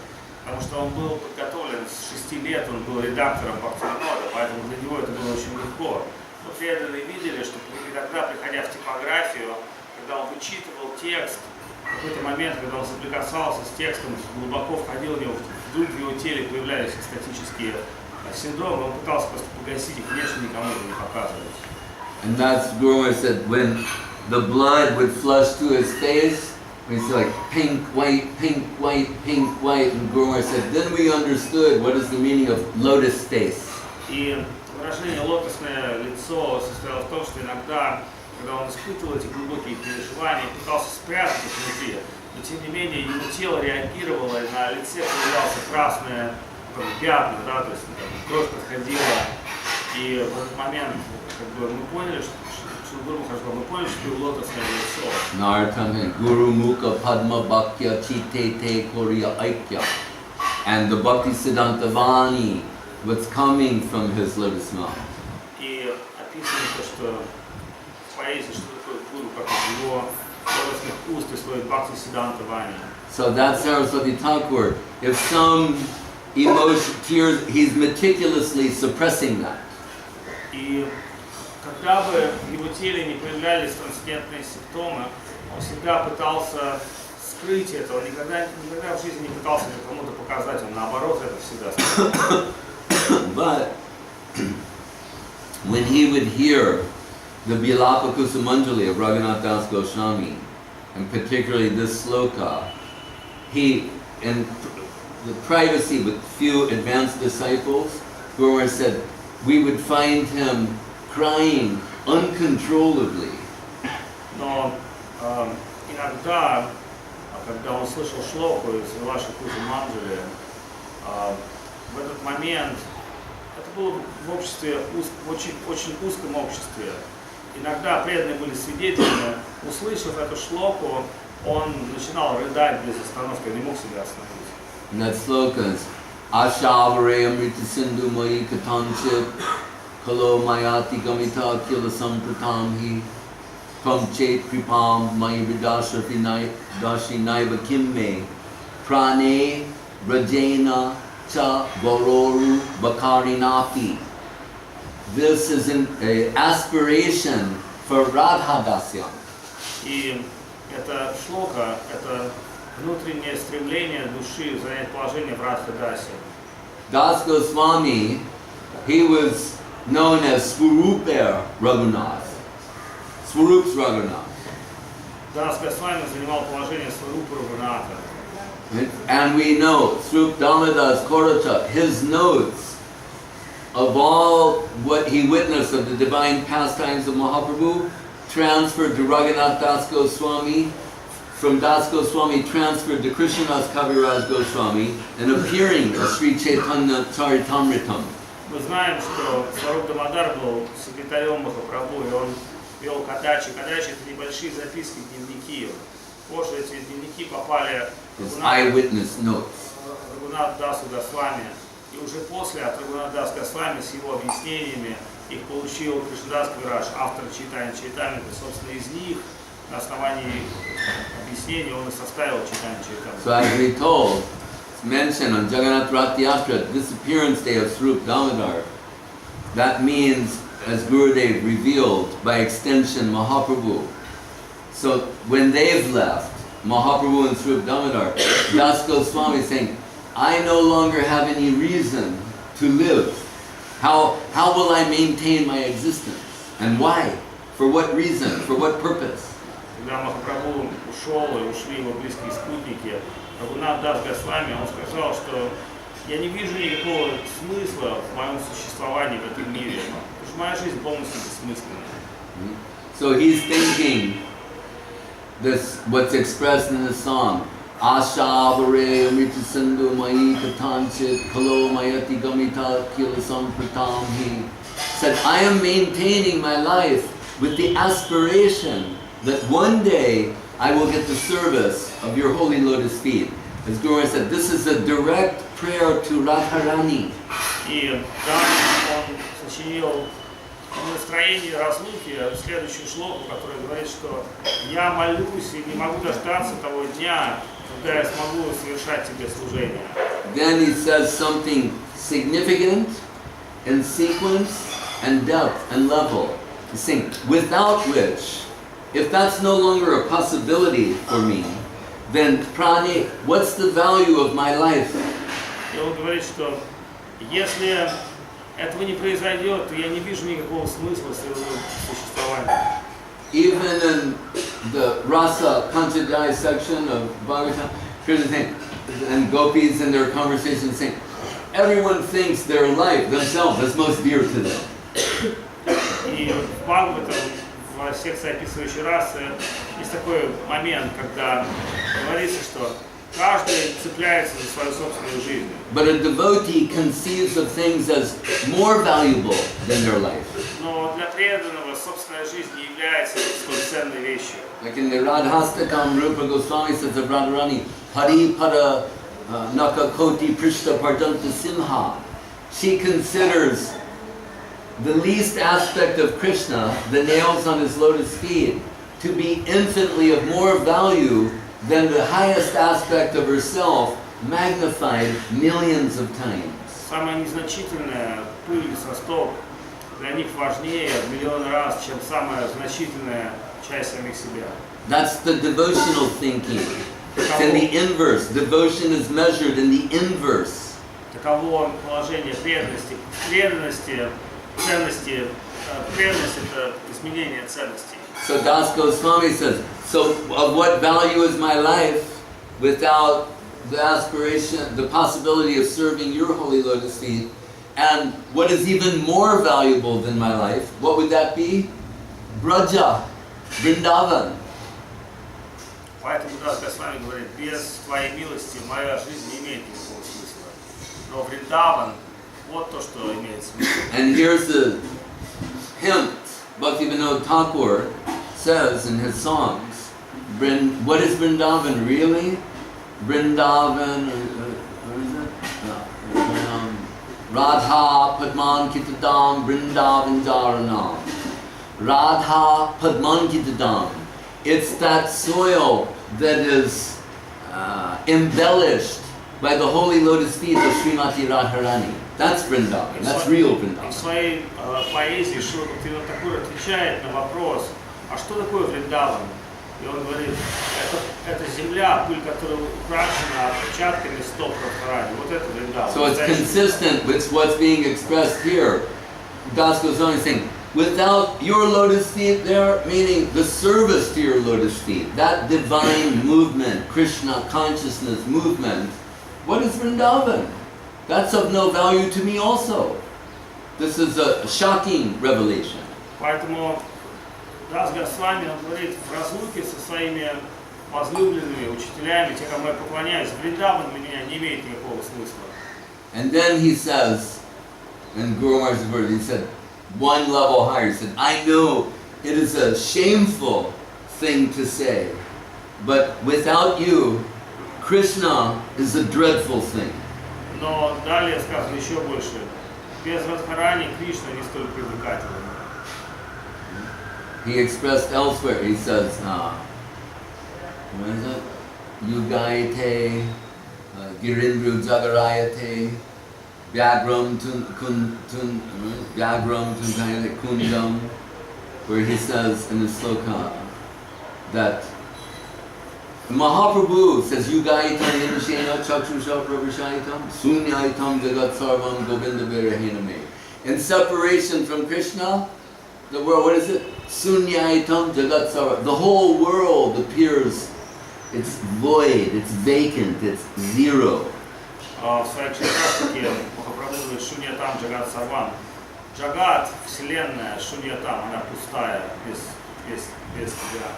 потому что он был подготовлен с 6 лет, он был редактором Бхактивинода, поэтому для него это было очень легко. Но преданные видели, что иногда, приходя в типографию, когда он вычитывал текст, в какой-то момент, когда он соприкасался с текстом, глубоко входил в него, вдруг в его теле появлялись экстатические синдромы, он пытался просто погасить их, внешне никому это не показывать. And that's Guru said when the blood would flush to his face, we see like pink, white, pink, white, pink, white, and Guru said then we understood what is the meaning of lotus face. И выражение лотосное лицо состояло в том, что иногда, когда он испытывал эти глубокие переживания, пытался спрятать их внутри, но тем не менее его тело реагировало, и на лице появлялось красное пятна, да, то есть кровь подходила, и в этот момент мы поняли, что лотосное лицо. Nartame Guru Mukha Padma Bhakya Chite Te Korya Aikya, and the Bhakti Siddhanta Vani, what's coming from his lotus mouth. И описано то, что в поэзии, что такое гуру, как из его лотосных уст исходит Бхакти Сиддханта Вани. So that's Saraswati Thakur. If some emotion, tears, he's meticulously suppressing that. И когда бы в его теле не появлялись трансцендентные симптомы, он всегда пытался скрыть это, он никогда в жизни не пытался это кому-то показать, он наоборот это всегда скрывал. But when he would hear the Bilapa Kusumanjali of Raghunath Das Goswami, and particularly this sloka, he, in the privacy with few advanced disciples, Guru said, we would find him crying uncontrollably. Но иногда, когда он слышал шлоку из Вилаши Кусуманджали, в этот момент, это было в обществе, очень узком обществе, иногда преданные были свидетелями, услышав эту шлоку, он начинал рыдать без остановки, он не мог себя остановить. And that sloka is Ashavare Amrita Sindhu Mai Katanchit Kalo Mayati Gamita Kila Sampratam Hi Tam Chet Kripam Mai Vidashafi Dashi Naiva Kimme Prane Rajena Cha Gororu Bakarinapi. This is an aspiration for Radha Dasyam. И эта шлока, это внутреннее стремление души занять положение в Радха-дасе. Das Goswami, he was known as Swarupa Raghunath. Swarup's Raghunath. Дас Госвами занимал положение Сварупа Рагуната. And we know, Swarup Damadas Korata, his notes of all what he witnessed of the divine pastimes of Mahaprabhu, transferred to Raghunath Das Goswami, from Das Goswami transferred to Krishnadas Kaviraj Goswami, and appearing as Sri Chaitanya Charitamritam. Мы знаем, что Сваруп Дамодар был секретарем Махапрабху, и он вел кадачи. Кадачи — это небольшие записки, дневники. Позже эти дневники попали в eyewitness notes. Рагунат Дасу Госвами. И уже после от Рагунат Дас Госвами с его объяснениями их получил Кришнадас Кавирадж, автор Чайтанья Чайтамриты. Собственно, из них на основании объяснений он и составил Чайтанья Чайтамриты. So as we told, it's mentioned on Jagannath Rath Yatra, disappearance day of Swarup Damodar. That means, as Gurudev revealed, by extension Mahaprabhu. So when they've left, Mahaprabhu and Swarup Damodar, Das Goswami is saying, I no longer have any reason to live. How will I maintain my existence? And why? For what reason? For what purpose? Когда Махапрабху ушел и ушли его близкие спутники, Рагунат Дас Госвами, он сказал, что я не вижу никакого смысла в моем существовании в этом мире, потому что моя жизнь полностью бессмысленна. So he's thinking this, what's expressed in the song, Asha Vare Amrita Sindhu Mai Katanchit Kalo Mayati Gamita Kilasam Pratam. He said, I am maintaining my life with the aspiration that one day I will get the service of your holy lotus feet. As Guru said, this is a direct prayer to Radharani. И там он сочинил в настроении разлуки следующую шлоку, которая говорит, что я молюсь и не могу дождаться того дня, когда я смогу совершать тебе служение. Then he says something significant in sequence and depth and level. He's saying, without which, if that's no longer a possibility for me, then prane, what's the value of my life? И он говорит, что если этого не произойдет, то я не вижу никакого смысла своего существования. Even in the Rasa Kanchadai section of Bhagavatam, Krishna saying, and gopis in their conversation saying, everyone thinks their life, themselves, is most dear to them. И в Бхагаватам, в секции, описывающей расы, есть такой момент, когда говорится, что каждый цепляется за свою собственную жизнь. But a devotee conceives of things as more valuable than their life. Но для преданного собственная жизнь не является столь ценной вещью. Like in the Radhastakam, Rupa Goswami says of Radharani, Hari Pada Naka Koti Prishta Pardanta Simha. She considers the least aspect of Krishna, the nails on his lotus feet, to be infinitely of more value than the highest aspect of herself, magnified millions of times. Самая незначительная пыль со стоп для них важнее в миллион раз, чем самая значительная часть самих себя. That's the devotional thinking. It's in the inverse. Devotion is measured in the inverse. Таково положение преданности. Ценности, преданность – это изменение ценностей. So Das Goswami says, so of what value is my life without the aspiration, the possibility of serving your holy lotus feet? And what is even more valuable than my life? What would that be? Braja, Vrindavan. Поэтому Дас Госвами говорит, без твоей милости моя жизнь не имеет никакого смысла. Но Вриндаван – вот то, что имеет смысл. And here's the hint. Bhaktivinoda Thakur says in his songs, what is Vrindavan really? Vrindavan, what is it? Radha Padman Kitadam Vrindavan Jaranam. Radha Padman Kitadam. It's that soil that is embellished by the holy lotus feet of Srimati Radharani. That's Vrindavan. That's real Vrindavan. В своей поэзии Шрила Бхактивинода Тхакур отвечает на вопрос, а что такое Вриндаван? И он говорит, это земля, пыль, которая украшена отпечатками стоп Радхарани. Вот это Вриндаван. So it's consistent with what's being expressed here. Das Goswami is saying, without your lotus feet there, meaning the service to your lotus feet, that divine movement, Krishna consciousness movement, what is Vrindavan? That's of no value to me also. This is a shocking revelation. Поэтому Дас Госвами, он говорит, в разлуке со своими возлюбленными учителями, те, кому я поклоняюсь, Вриндаван для меня не имеет никакого смысла. And then he says, in Guru Maharaj's word, he said, one level higher, he said, I know it is a shameful thing to say, but without you, Krishna is a dreadful thing. Но далее сказано еще больше. Без Радхарани Кришна не столь привлекателен. He expressed elsewhere, he says, what is it? Yugayate, Girindru Jagarayate, Vyagram Tunkayate Kundam, where he says in the sloka that Mahaprabhu says, Yugaitam Yinashena Chakshusha Prabhashaitam Sunyaitam Jagat Sarvam Govinda Virahename. In separation from Krishna, the world, what is it? Sunyaitam Jagatsara. The whole world appears, it's void, it's vacant, it's zero. В своей Чатаке Махапрабху говорит Шуньятам Джагат Сарвам. Джагат, вселенная, Шуньятам, она пустая, без тебя.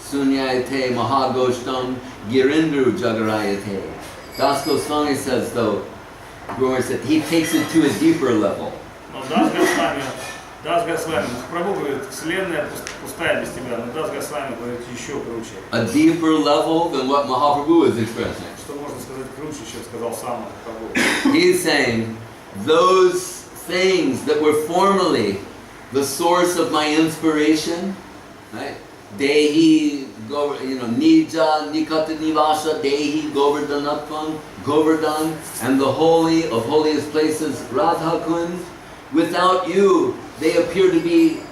Sunyayate Mahagoshtam Girindru Jagarayate. Das Goswami says though, Guru said, he takes it to a deeper level. Но Дас Госвами, Махапрабху говорит, вселенная пустая без тебя, но Дас Госвами говорит еще круче. A deeper level than what Mahaprabhu is expressing. Что можно сказать круче, чем сказал сам Махапрабху? He's saying, those things that were formerly the source of my inspiration, right? Dehi, Nija, Nikata Nivasa, Dehi, Govardhan, and the holy of holiest places, Radha Kund. Without you, they appear to be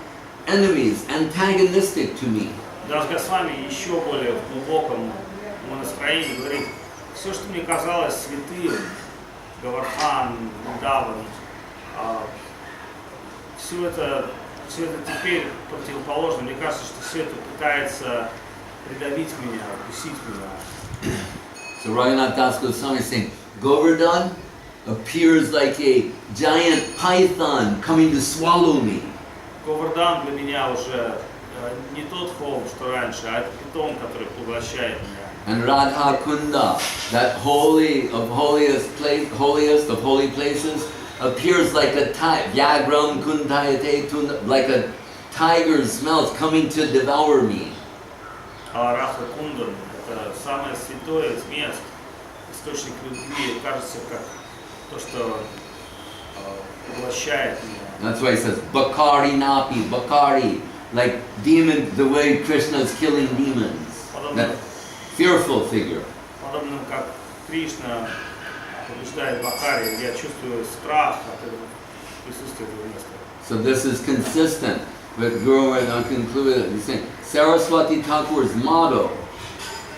enemies, antagonistic to me. Дас Госвами еще более в глубоком настроении говорит, все, что мне казалось святым, Гавардхан, Вриндаван, все это теперь противоположно. Мне кажется, что все это пытается придавить меня, укусить меня. So Raghunath Das Goswami is saying, Govardhan appears like a giant python coming to swallow me. Говардан для меня уже не тот холм, что раньше, а это питон, который поглощает меня. And Radha Kunda, that holy of holiest of holy places, appears like a Vyagram Kundayate, like a tiger's mouth coming to devour me. А Радха Кундан — это самое святое из мест, источник любви, кажется, как то, что поглощает меня. That's why he says, Bakari Napi, Bakari, like demon, the way Krishna is killing demons. That fearful figure. Подобно как Кришна побеждает Бакари, я чувствую страх от этого присутствия этого места. So this is consistent with Guru and concluded. He's saying Saraswati Thakur's motto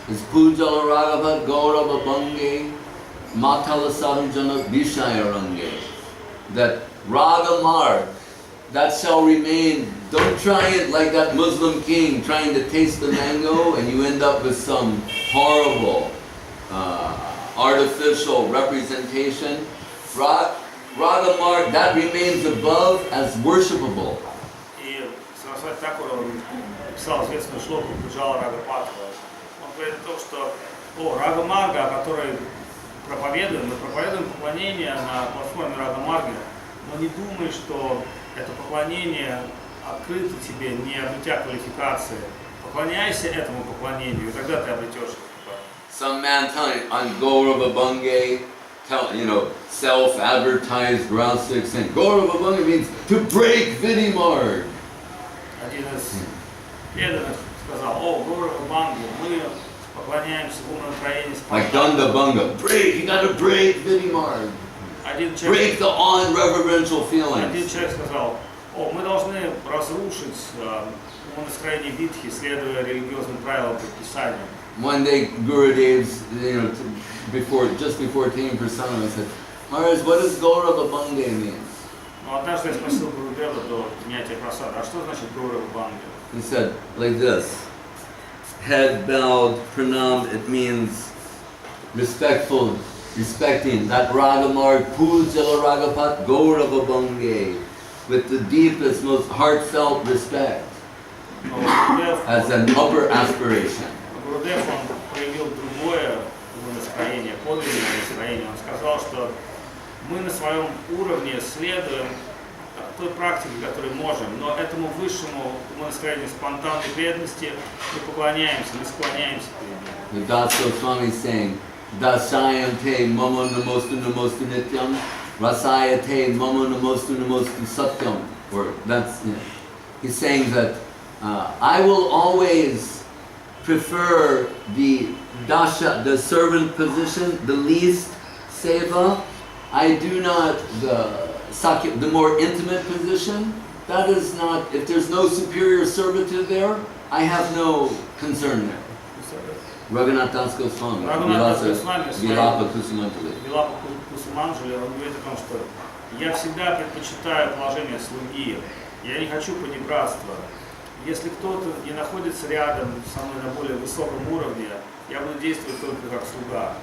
is Pujala Raghavat Gaurava Bange Matala Saranjana Vishaya Range. That Raga Marg, that shall remain. Don't try it like that Muslim king trying to taste the mango and you end up with some horrible artificial representation. Raga Marg, that remains above as worshipable. И Сарасвати Такур написал известную шлоку Пуджала Рага Патхава. Он говорит о том, что Рага Марга, который проповедуем, мы проповедуем поклонение на платформе Рага Марги, но не думай, что это поклонение открыто тебе, не обретя квалификации. Поклоняйся этому поклонению, и тогда ты обретешь это. Some man telling on Gaurava Bange, self-advertised Rasik saying Gaurava Bange means to break Vidimarg. Один из преданных сказал, Gaurava Bange, мы поклоняемся в умонастроении Like Danda Banga, break, you gotta break Vidimarg. Break the awe and reverential feelings. Один человек сказал, мы должны разрушить умонастроение Витхи, следуя религиозным правилам предписаниям. One day Gurudev's, just before taking Prasadam, I said, Maharaj, what does Gaurava Bange mean? Но однажды я спросил Гурудева до принятия прасада, а что значит Gaurava Bange? He said, like this, head bowed, pranam, it means respecting that Ragamar, Pujala Ragapat, Gaurava Bange, with the deepest, most heartfelt respect, as an upper aspiration. Гурудев, он проявил другое настроение, подлинное настроение. Он сказал, что мы на своем уровне следуем той практике, которую можем, но этому высшему настроению спонтанной преданности мы поклоняемся, мы склоняемся перед ним. The Das Goswami is saying, Dasayante mama namostu namostu nityam, rasayate mama namostu namostu satyam. Or that's, he's saying that I will always prefer the servant position, the least seva. I do not the more intimate position. That is not, if there's no superior servitude there, I have no concern there. Raghunath Das Goswami, Vilapa Kusumanjali. Vilapa Kusumanjali, он говорит о том, что я всегда предпочитаю положение слуги. Я не хочу понебратства. Если кто-то не находится рядом со мной на более высоком уровне, я буду действовать только как слуга.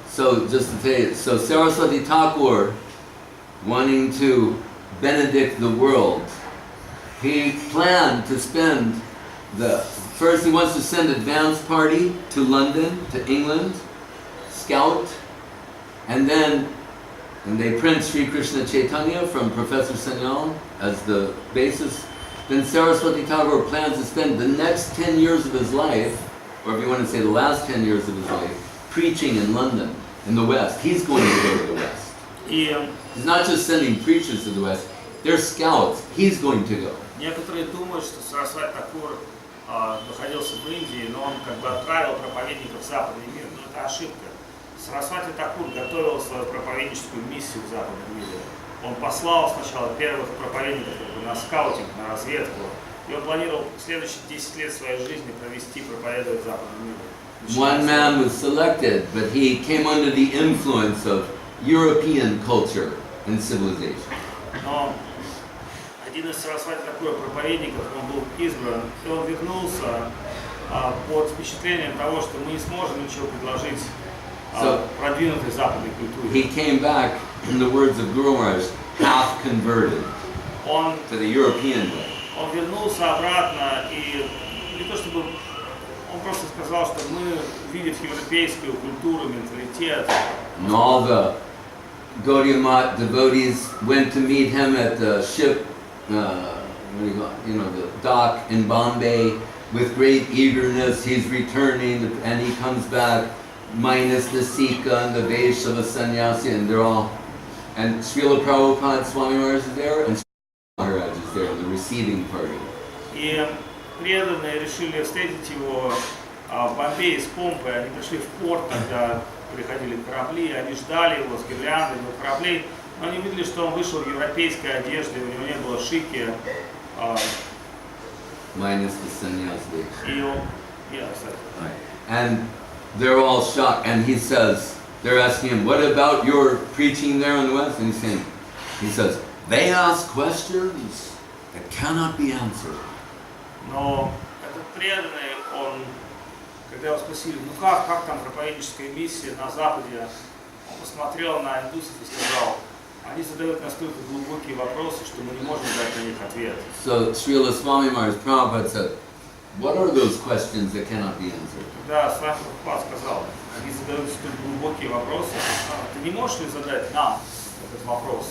So just to tell you, so Saraswati Thakur, wanting to benedict the world, he planned to spend first he wants to send a dance party to London, to England, scout, and they print Sri Krishna Chaitanya from Professor Sanyal as the basis. Then Saraswati Thakur plans to spend the next 10 years of his life, or if you want to say the last 10 years of his life, preaching in London, in the West. He's going to go to the West. He's not just sending preachers to the West, they're scouts. He's going to go. Некоторые думают, что Сарасвати Такур находился в Индии, но он как бы отправил проповедников в западный мир. Но это ошибка. Сарасвати Такур готовил свою проповедническую миссию в западном мире. Он послал сначала первых проповедников на скаутинг, на разведку, и он планировал следующие 10 лет своей жизни провести, проповедовать в западном мире. One man was selected, but he came under the influence of European culture and civilization. Но один из Сарасвати Такура проповедников, он был избран, и он вернулся под впечатлением того, что мы не сможем ничего предложить продвинутой западной культуре. He came back, in the words of Guru Maharaj, half converted to the European way. Он вернулся обратно, и не то чтобы он просто сказал, что мы, увидев европейскую культуру, менталитет. And all the Gaudiya Math devotees went to meet him at the ship, the dock in Bombay with great eagerness. He's returning, and he comes back minus the Sika and the Vesh of a sannyasi, and they're all. And Srila Prabhupada Swami Maharaj is there, and Srila Maharaj is there, the receiving party. И преданные решили встретить его в Бомбее с помпой. Они пришли в порт, когда приходили корабли, они ждали его с гирляндами у кораблей, но они видели, что он вышел в европейской одежде, у него не было шики. Minus the sannyasi. And they're all shocked, and he says, they're asking him, what about your preaching there in the West? And he says, they ask questions that cannot be answered. Но этот преданный, когда его спросили, как там проповедническая миссия на Западе, он посмотрел на индусов и сказал, они задают настолько глубокие вопросы, что мы не можем дать на них ответ. So Srila Swami Maharaj Prabhupada said, what are those questions that cannot be answered? Когда Свами Прабхупад сказал, они задают столь глубокие вопросы, ты не можешь ли задать нам этот вопрос?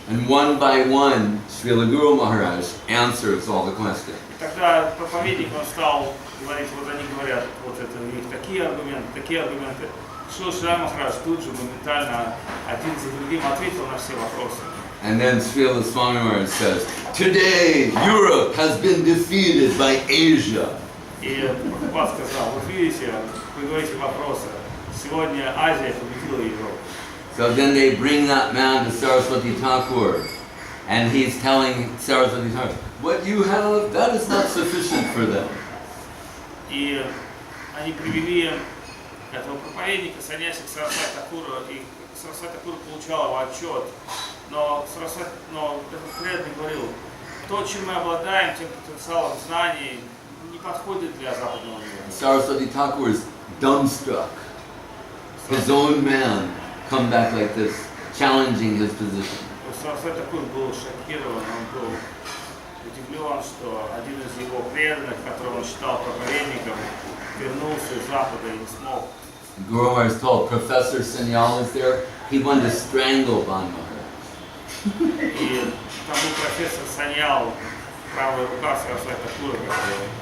And one by one, Srila Guru Maharaj answers all the questions. И тогда проповедник, он стал говорить, вот они говорят, вот это у них такие аргументы. Шрила Махарадж тут же моментально один за другим ответил на все вопросы. And then Srila Swami Maharaj says, today Europe has been defeated by Asia. И Прабхупад сказал, вот видите, вы говорите вопросы, сегодня Азия победила Европу. So then they bring that man to Saraswati Thakur, and he's telling Saraswati Thakur, what you have, that is not sufficient for them. И они привели этого проповедника, саньяси к Сарасвати Такуру, и Сарасвати Такур получал его отчет, но этот преданный говорил, то, чем мы обладаем, тем потенциалом знаний, не подходит для западного мира. Saraswati Thakur is dumbstruck. His own man come back like this, challenging his position. Сарасвати Такур был шокирован, он был удивлен, что один из его преданных, которого он считал проповедником, вернулся из Запада и не смог. Guru Maharaj told Professor Sanyal is there. He wanted to strangle Ban Maharaj. И там был профессор Саньял, правая рука Сарасвати Такура,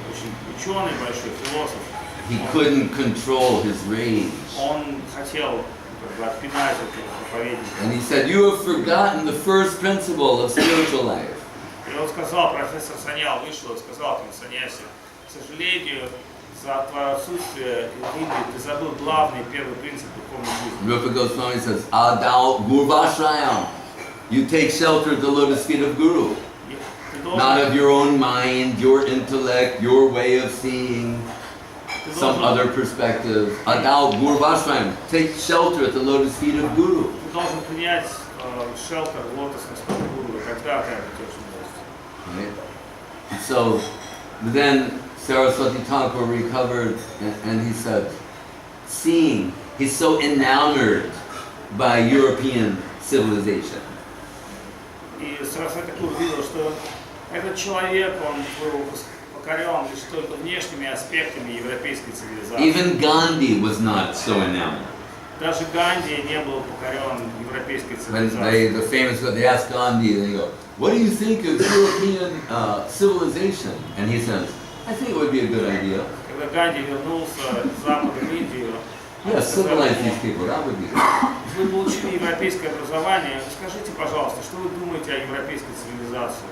очень ученый, большой философ. He couldn't control his rage. Он хотел отпинать этого проповедника. And he said, you have forgotten the first principle of spiritual life. И он сказал, профессор Саньял вышел и сказал этому саньяси, к сожалению, за твое отсутствие в Индии ты забыл главный первый принцип духовной жизни. Б.С. Goswami says, Adao Gurvashrayam. You take shelter at the lotus feet of Guru. Not of your own mind, your intellect, your way of seeing some other perspective. Adao Gurvashrayam. Take shelter at the lotus feet of Guru. Ты должен принять шелтер лотосных стоп Гуру, и тогда ты обретешь милость. So But then Saraswati Thakur recovered and he said, seeing, he's so enamored by European civilization. И Сарасвати Тхакур видел, что этот человек, он был покорен лишь только внешними аспектами европейской цивилизации. Even Gandhi was not so enamored. Даже Ганди не был покорен европейской When цивилизацией. the famous, they ask Gandhi, they go, what do you think of European civilization? And he says, I think it would be a good idea. Когда Ганди вернулся с Запада в Индию, Yes, civilize these people, that would be good. вы получили европейское образование, скажите, пожалуйста, что вы думаете о европейской цивилизации?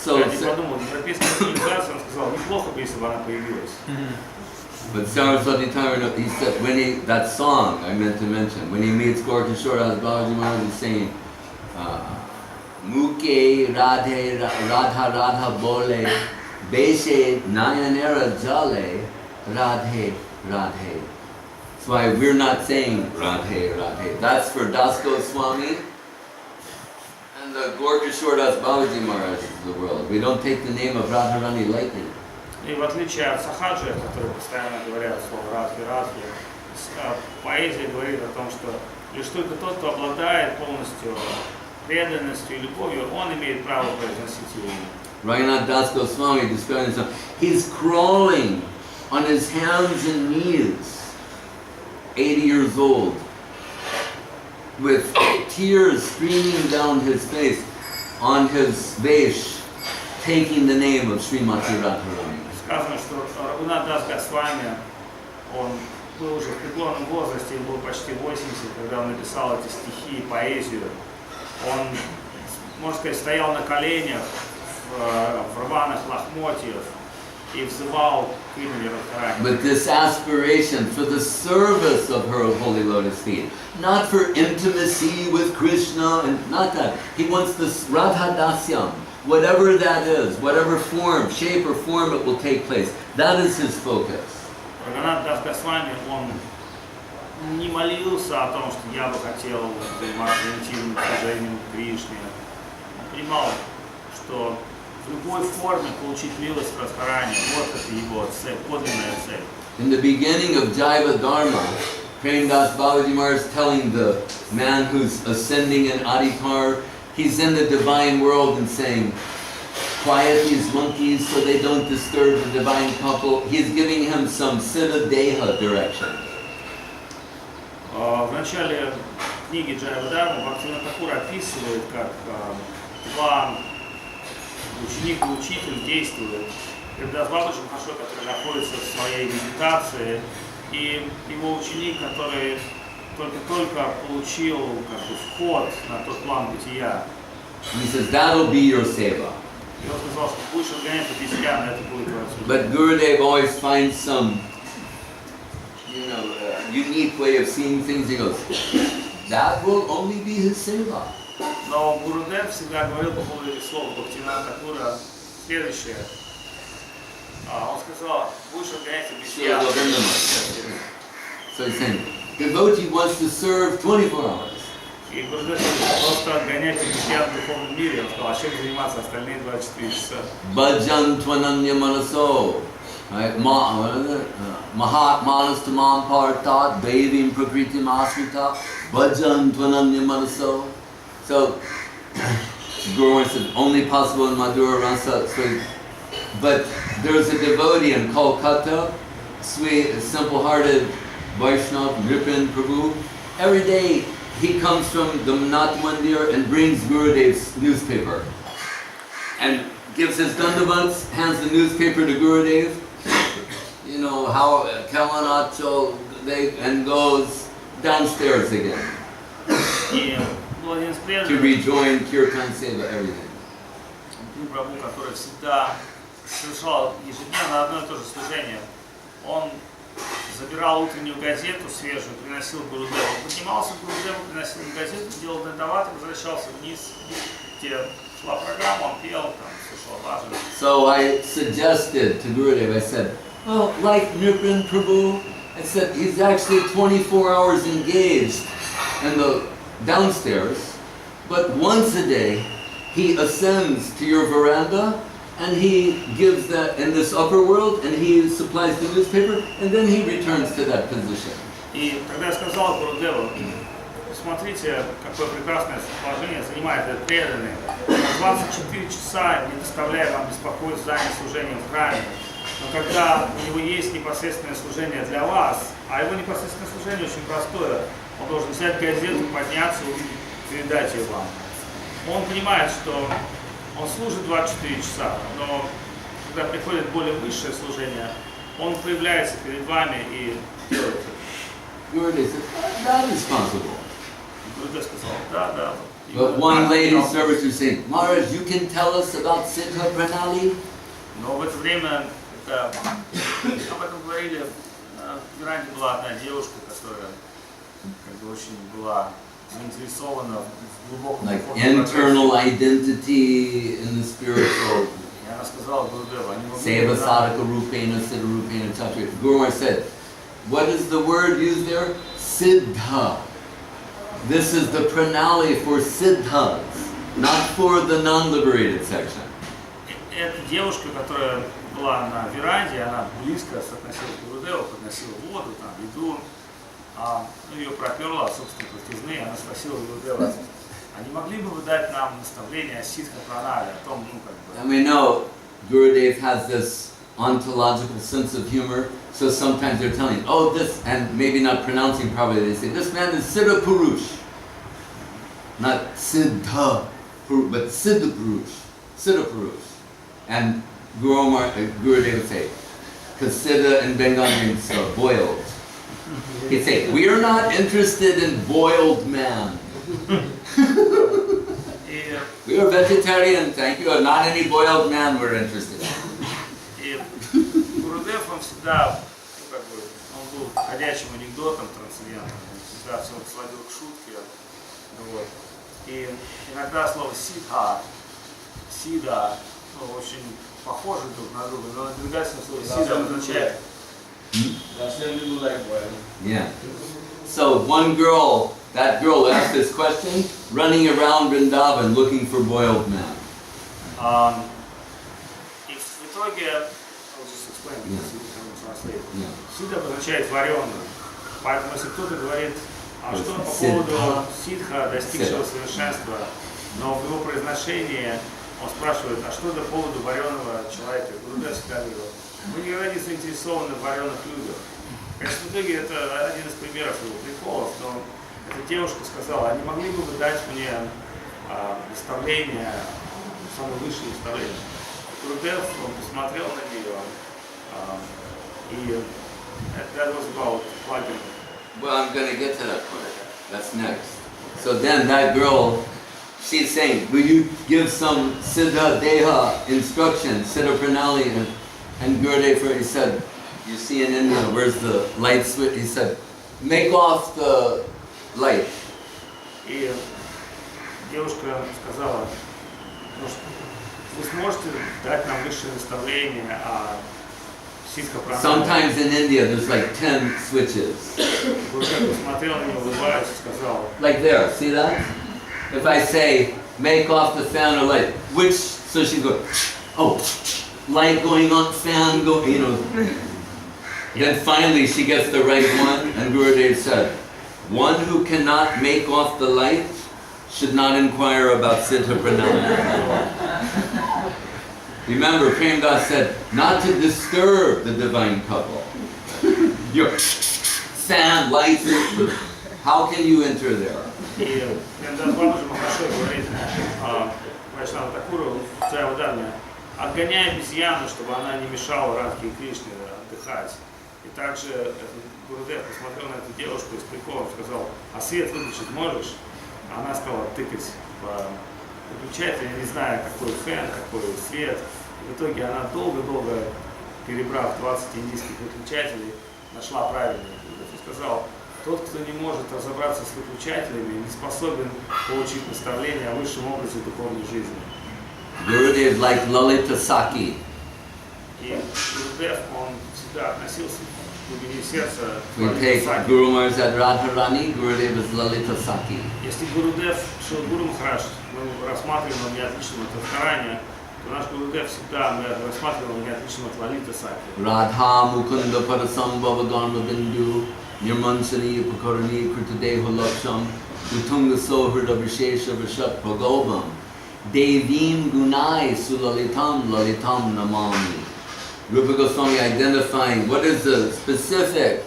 Ганди подумал, европейская цивилизация, он сказал, неплохо бы, если бы она появилась. But Saraswati Thakur, he said, when that song I meant to mention, when he meets Gorkishore as Babaji Maharaj is saying, Muke Radhe Radha Radha Bole, Beshe Nayanera Jale, Radhe Radhe. That's why we're not saying Radhe Radhe. That's for Bs.Goswami and the Gorkishore Das Babaji Maharaj of the world. We don't take the name of Radharani lightly. И в отличие от сахаджи, которые постоянно говорят слово радхи, радхи, поэзия говорит о том, что лишь только тот, кто обладает полностью преданностью и любовью, он имеет право произносить его имя. Raghunath Das Goswami describes himself, he's crawling on his hands and knees, 80 years old, with tears streaming down his face, on his vesh, taking the name of Srimati Radharani. Сказано, что Рагунат Дас Госвами, он был уже в преклонном возрасте, ему было почти 80, когда он написал эти стихи и поэзию. Он, можно сказать, стоял на коленях в рваных лохмотьях и взывал к имени Радхарани. But this aspiration for the service of her holy lotus feet, not for intimacy with Krishna, and not that. He wants this Radha Dasyam. Whatever that is, whatever form, shape or form it will take place, that is his focus. Рагунат Дас Госвами, он не молился о том, что я бы хотел заниматься интимным служением Кришне. Он понимал, что в любой форме получить милость Радхарани, вот это его цель, подлинная цель. In the beginning of Jaiva Dharma, Premdas Babaji Maharaj is telling the man who's ascending in Adhikar, he's in the divine world and saying, quiet these monkeys so they don't disturb the divine couple. He's giving him some Siddha Deha direction. В начале книги Джайва Дharma Бхактивинода Тхакур описывает, как два ученик и учитель действуют. Когда Бабаджи Махарадж, который находится в своей медитации, и его ученик, который только получил вход на тот план бытия. He says, that'll be your seva. И он сказал, что будешь отгонять обезьян, это будет твоя судьба. But Gurudev always finds some, unique way of seeing things. He goes, that will only be his seva. Но Гурудев всегда говорил по поводу этих слов Бхактивинода Тхакура следующее. Он сказал, будешь отгонять обезьян. So he's saying, devotee wants to serve 24 hours. И Гурудев просто отгонять обезьян в духовном мире. Он сказал, а чем заниматься остальные 24 часа? Bhajan tvananya manaso. Right? Mahatmanas tamam partat devim prakritim asmita. Bhajan tvananya manaso. So, Guru said, only possible in Madhura Rasa. But there's a devotee in Kolkata, sweet, simple-hearted Vaishnava, Nripan Prabhu. Every day he comes from the Nath Mandir and brings Gurudev's newspaper. And gives his dandavats, hands the newspaper to Gurudev. How Kalanacho, and goes downstairs again. To rejoin Kirtan Seva, everything. Прабху, который всегда совершал ежедневно одно и то же служение, он забирал утреннюю газету свежую, приносил Гурудеву. Он поднимался к Гурудеву, приносил газету, делал дандават, возвращался вниз, где шла программа, он пел, там, слушал баджан. So I suggested to Gurudev, I said, well, like Nripan Prabhu, I said, he's actually 24 hours engaged in the downstairs, but once a day he ascends to your veranda and he gives that in this upper world, and he supplies the newspaper, and then he returns to that position. И тогда я сказал Гурудеву, смотрите, какое прекрасное положение занимает этот преданный. 24 часа не доставляя вам беспокойств, занят служением в храме. Но когда у него есть непосредственное служение для вас, а его непосредственное служение очень простое, он должен взять газету, подняться, увидеть, передать ее вам. Он понимает, что он служит 24 часа, но когда приходит более высшее служение, он появляется перед вами и делает это. Gurudev said, that is possible. Гурудев сказал, да. But one lady service was saying, Maharaj, you can tell us about Siddha Pranali? Но в это время об этом говорили, в Ирании была одна девушка, которая как бы очень была заинтересована в глубоком Like internal identity in the spiritual. И она сказала Гурудеву, они могли Seva sadhaka rupena, siddha rupena, tatra. Guru Maharaj said, what is the word used there? Siddha. This is the pranali for siddhas, not for the non-liberated section. Эта девушка, которая была на веранде, она близко соотносилась к Гурудеву, подносила воду, там, еду, ее проперла от собственной крутизны, она спросила Гурудева, а не могли бы вы дать нам наставление о ситха пранали, о том, ну, как бы... And we know Gurudev has this ontological sense of humor, so sometimes they're telling, oh, this, and maybe not pronouncing properly, they say, this man is Siddha Purush. Not Siddha Purush, but Siddha Purush. Siddha Purush. And Gurudev would say, because Siddha in Bengali means boiled. He'd say, we are not interested in boiled man. We are vegetarian, thank you, not any boiled man we're interested in. Гурудев, он всегда, ну, как бы, он был ходячим анекдотом трансцендентным, он всегда все сводил к шутке. Вот. И иногда слово сида, ну, очень похожи друг на друга, но наблюдательное слово сида означает. Yeah. So one girl, that girl asked this question, running around Vrindavan looking for boiled man. И в итоге, сида означает вареную. Поэтому если кто-то говорит, а что по поводу ситха, достигшего совершенства, но в его произношении он спрашивает, а что по поводу вареного человека? Гурудев всегда говорил, мы никогда не заинтересованы в вареных людях. Конечно, в итоге это один из примеров его приколов, но эта девушка сказала, а не могли бы вы дать мне наставление, самое высшее наставление? Гурудев, он посмотрел на нее, и that was about plugging. Well, I'm going to get to that part. That's next. So then that girl, she's saying, will you give some Siddha Deha instruction, Siddha Pranali? And Gurudev, he said, you see in India, where's the light switch? He said, make off the light. И девушка сказала, ну, вы сможете дать нам высшее наставление о ситха пранали? Sometimes in India, there's like 10 switches. Гурудев посмотрел на нее, улыбаясь, и сказал, Like there, see that? If I say, make off the fan or light, which, so she's going, oh, light going on, fan going, you know. Then finally she gets the right one, and Gurudev said, one who cannot make off the light should not inquire about Siddha Pranali. Remember, Premdas said, not to disturb the divine couple. Your fan, lights, how can you enter there? и Прemdas Бабаджи Махарадж говорит, Вайшнава Такуру, твоя ударная, отгоняй обезьяну, чтобы она не мешала Радхе и Кришне отдыхать. И также Гурудев посмотрел на эту девушку и с приколом сказал, а свет выключить можешь? Она стала тыкать по выключателю, не зная, какой фэн, какой свет. И в итоге она долго-долго, перебрав 20 индийских выключателей, нашла правильный. И сказал, тот, кто не может разобраться с выключателями, не способен получить наставление о высшем образе духовной жизни. Gurudev like Lalita Saki. И Гурудев, он всегда относился к глубине сердца к We Lalita take Saki. Guru Maharaj as Radharani, Gurudev is Lalita Saki. Если Гурудев шел Гуру Махарадж, мы рассматриваем его не отличным от Радхарани, то наш Гурудев всегда мы рассматривал неотличным от Лалита Саки. Radha Mukunda Parasambhava Dharma Bindu Nirmansani Pakarani Kritadeho Laksham Utunga Sohrida Vishesha Vishat Pragobam Devim Gunai Sulalitam Lalitam Namami. Rupa Goswami identifying what is the specific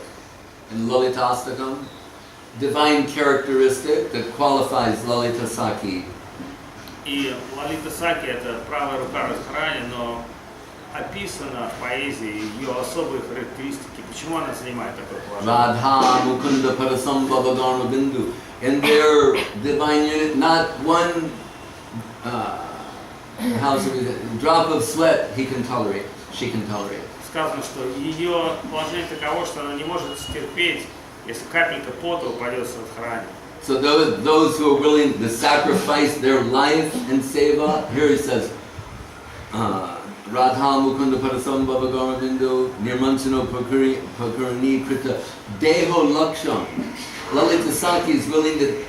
in Lalitastakam divine characteristic that qualifies Lalita Saki. И Лалита Саки это правая рука Радхарани, но описано в поэзии ее особые характеристики, почему она занимает такое положение. Radha Mukunda Parasambhava Dharma Bindu. In their divine unit, not one drop of sweat he can tolerate, she can tolerate. Сказано, что ее положение таково, что она не может стерпеть, если капелька пота упадет с Радхарани. So those who are willing to sacrifice their life in seva, here he says, Radha Mukunda Parasambhava Dharma Bindu Nirmanchano Pakarani Krita Deho Laksham. Lalita Saki is willing to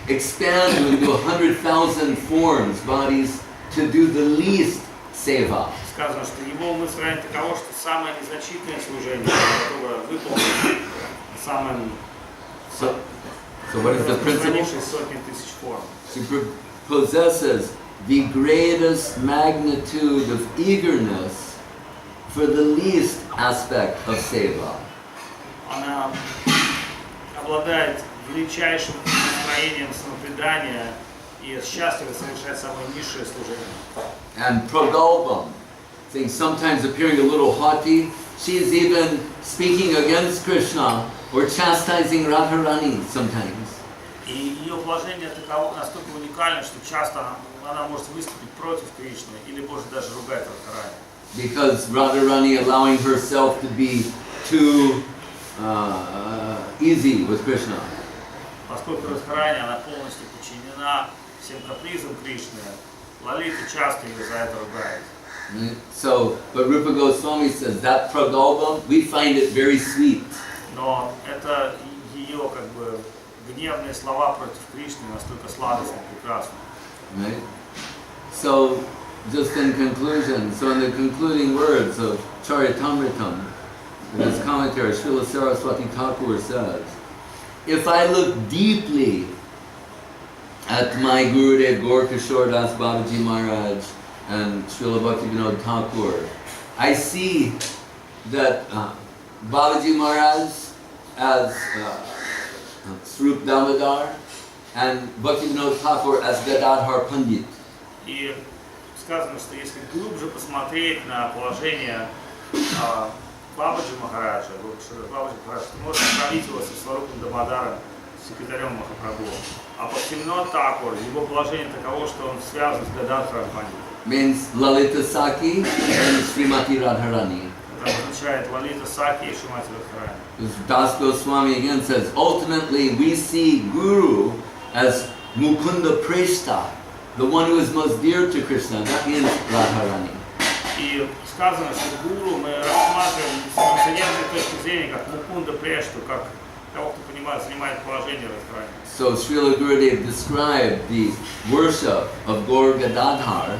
expand into 100,000 forms, bodies, to do the least seva. Сказано, что его мысль таково, что самое незначительное служение, которое выполнено самым So what is the principle? сотни тысяч форм. She possesses the greatest magnitude of eagerness for the least aspect of seva. Она обладает величайшим настроением самопредания и счастлива совершать самое низшее служение. And pragolbam, things sometimes appearing a little haughty, she is even speaking against Krishna or chastising Radharani sometimes. И ее положение таково настолько уникально, что часто она может выступить против Кришны или может даже ругать Радхарани. Because Radharani allowing herself to be too easy with Krishna. Поскольку Радхарани, она полностью подчинена всем капризам Кришны, Лалита часто ее за это ругает. So, but Rupa Goswami says that pragolbam, we find it very sweet. Но это ее как бы гневные слова против Кришны настолько сладостны, прекрасны. Right? So, just in conclusion, so in the concluding words of Charitamritam, in his commentary, Srila Saraswati Thakur says, if I look deeply at my Gurudev Gaur Kishore Das Babaji Maharaj and Srila Bhaktivinoda Thakur, I see that Babaji Maharaj as Swarup Damodar and Bhaktivinoda Thakur as Gadadhar Pandit. И сказано, что если глубже посмотреть на положение Бабаджи Махараджа, Бабаджи Махарадж, то можно сравнить его со Сварупом Дамодаром, секретарем Махапрабху. А Бхактивинода Тхакур, его положение таково, что он связан с Гададхаром Пандитом. Means Lalita Saki and Srimati Radharani. Это означает Лалита Саки и Шримати Радхарани. Б.С.Госвами again says, ultimately we see Guru as Mukunda Preshta, the one who is most dear to Krishna, that means Radharani. И сказано, что гуру мы рассматриваем с трансцендентной точки зрения как Мукунда Прешту, как того, кто понимает, занимает положение Радхарани. So Srila Gurudev described the worship of Gaur Gadadhar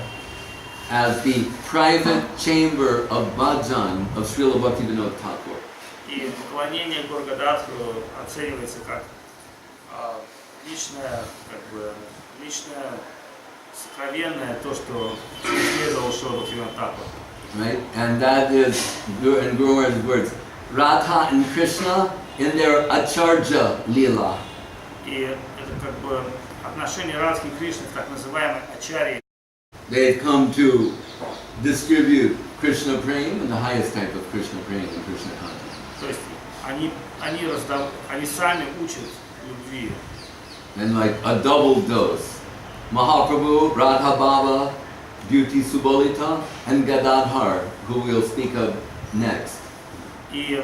as the private chamber of bhajan of Srila Bhaktivinoda Thakur. И поклонение Гор Гададхару оценивается как личное, сокровенное, то, что исследовал Шрила Бхактивинода Тхакур. Right? And that is, in Guru Maharaj's words, Radha and Krishna in their Acharya Leela. И это как бы отношение Радхи и Кришны в так называемой ачарье. They've come to distribute Krishna Prem and the highest type of Krishna Prem and Krishna consciousness. То есть они сами учат любви. And like a double dose. Mahaprabhu, Radha Baba, Beauty Subolita, and Gadadhar, who we'll speak of next. И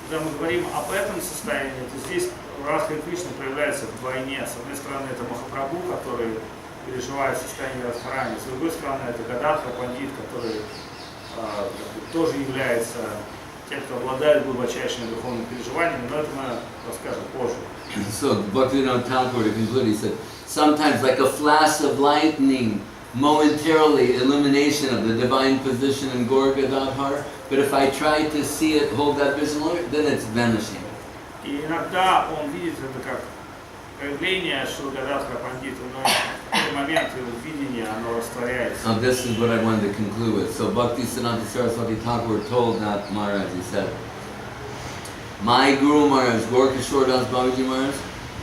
когда мы говорим об этом состоянии, то здесь Радха и Кришна проявляются вдвойне. С одной стороны, это Махапрабху, который переживает состояние Радхарани, с другой стороны, это Гададхар Пандит, который тоже является тем, кто обладает глубочайшими духовными переживаниями, но это мы расскажем позже. So Bhaktivinoda Thakur, to conclude, he said, sometimes like a flash of lightning, momentarily illumination of the divine position in Gaur Gadadhar, but if I try to see it, hold that vision longer, then it's vanishing. И иногда он видит это как проявление Шилгададхара Пандита, но в какой момент его видение, оно растворяется. Now this is what I wanted to conclude with. So Bhakti Siddhanta Saraswati Thakur told that Maharaj, he said, my Guru Maharaj, Gaurkishore Das Babaji Maharaj,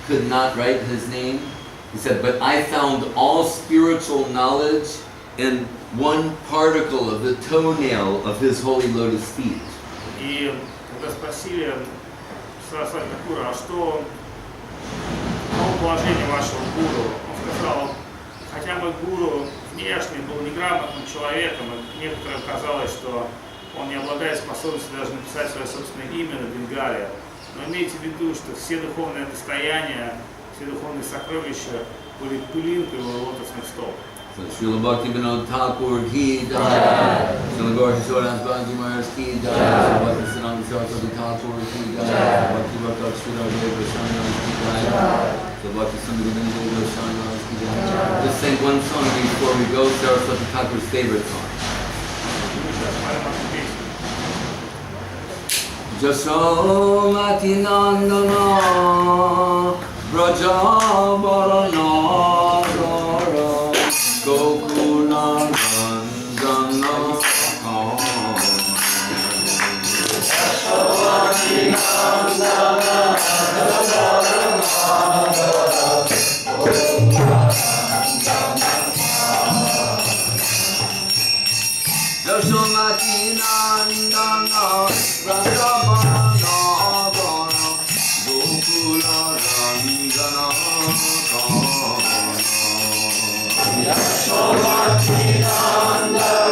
could not write his name. He said, but I found all spiritual knowledge in one particle of the toenail of his holy lotus feet. И когда спросили Сарасвати Такура, а что положение вашего гуру, он сказал, хотя мой гуру внешне был неграмотным человеком, и некоторым казалось, что он не обладает способностью даже написать свое собственное имя на бенгале, но имейте в виду, что все духовные достояния, все духовные сокровища были пылинкой его лотосных стоп. So Srila Bhakti Vinod Thakur ki jai, Srila Gaurkishore Das Babaji Maharaj ki jai, Srila Bhakti Siddhanta Saraswati Thakur ki jai, Bhakti Bhakti Srila Goswami Maharaj ki jai, Srila Bhakti Sundaragovinda Goswami Maharaj ki jai. Just sing one song before we go, Saraswati Thakur's favorite song. Jasomati Nandana Brajavarana Gokula Nandana Jasomati Nandana Jasomati Nandana Brajavarana Gokula Nandana Jasomati Nandana Gokula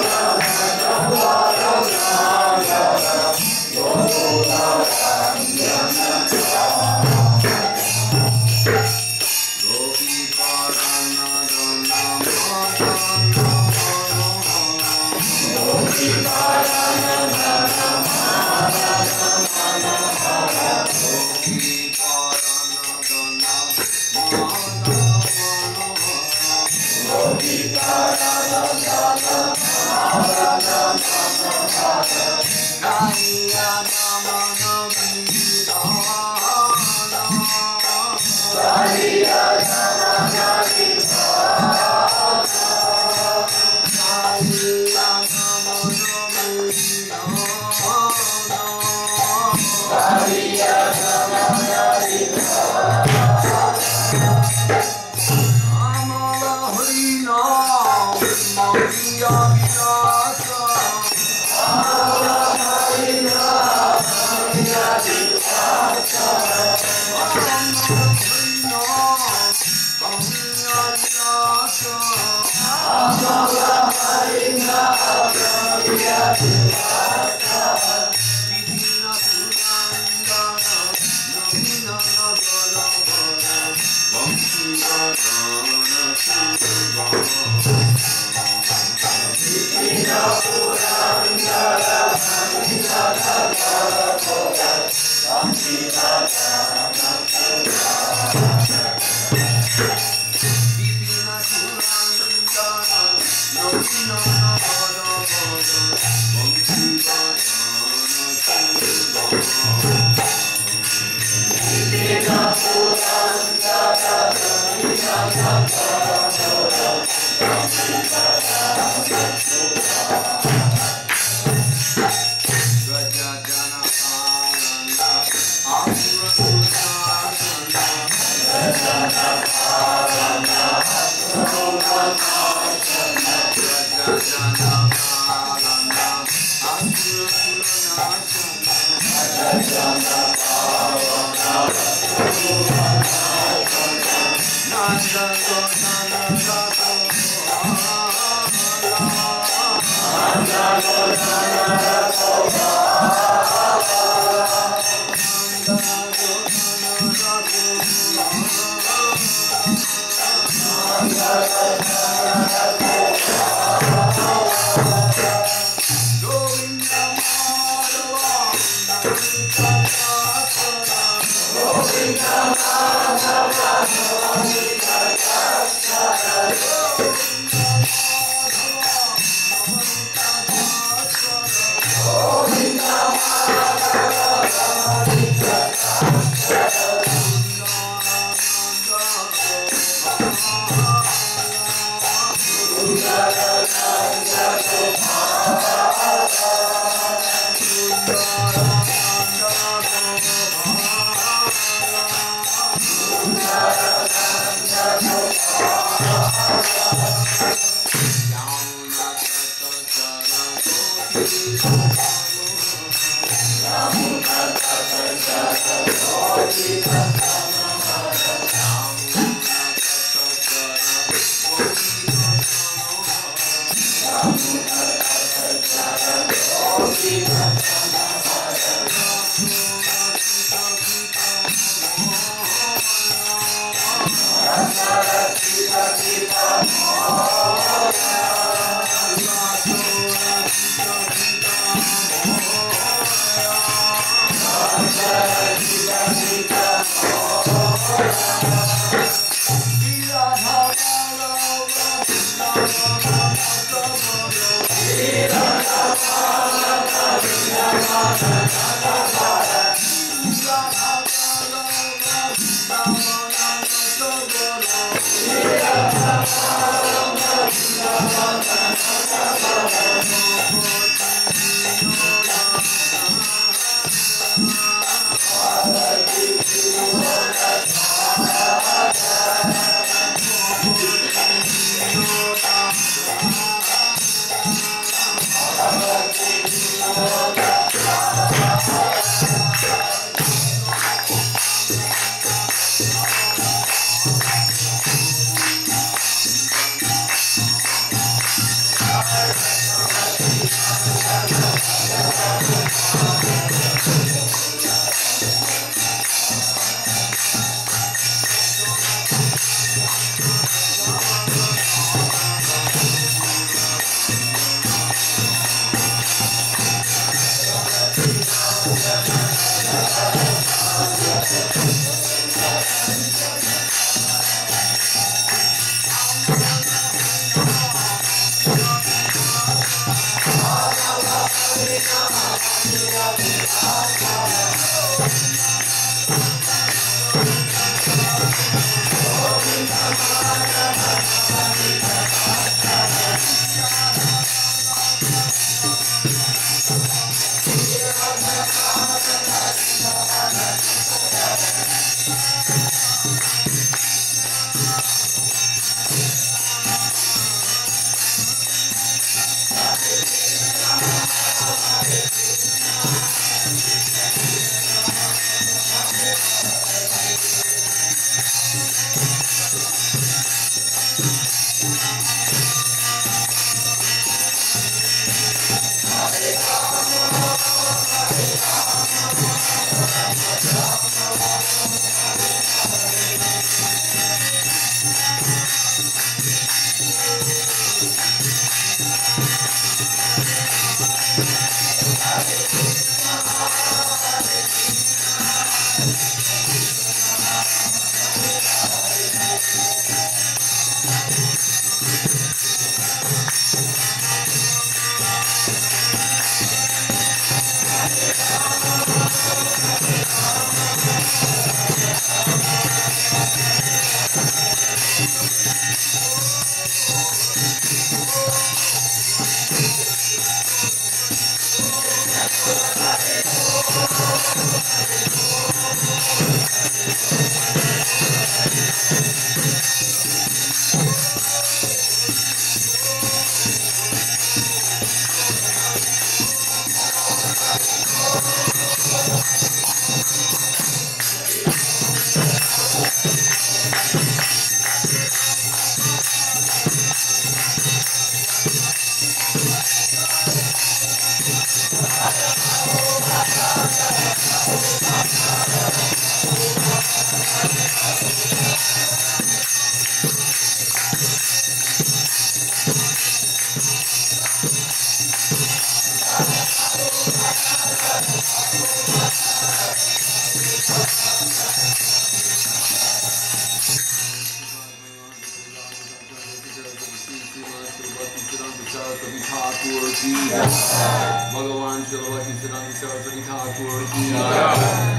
Bhagavan Shalvati Siddhanta Saraswati Thakur ki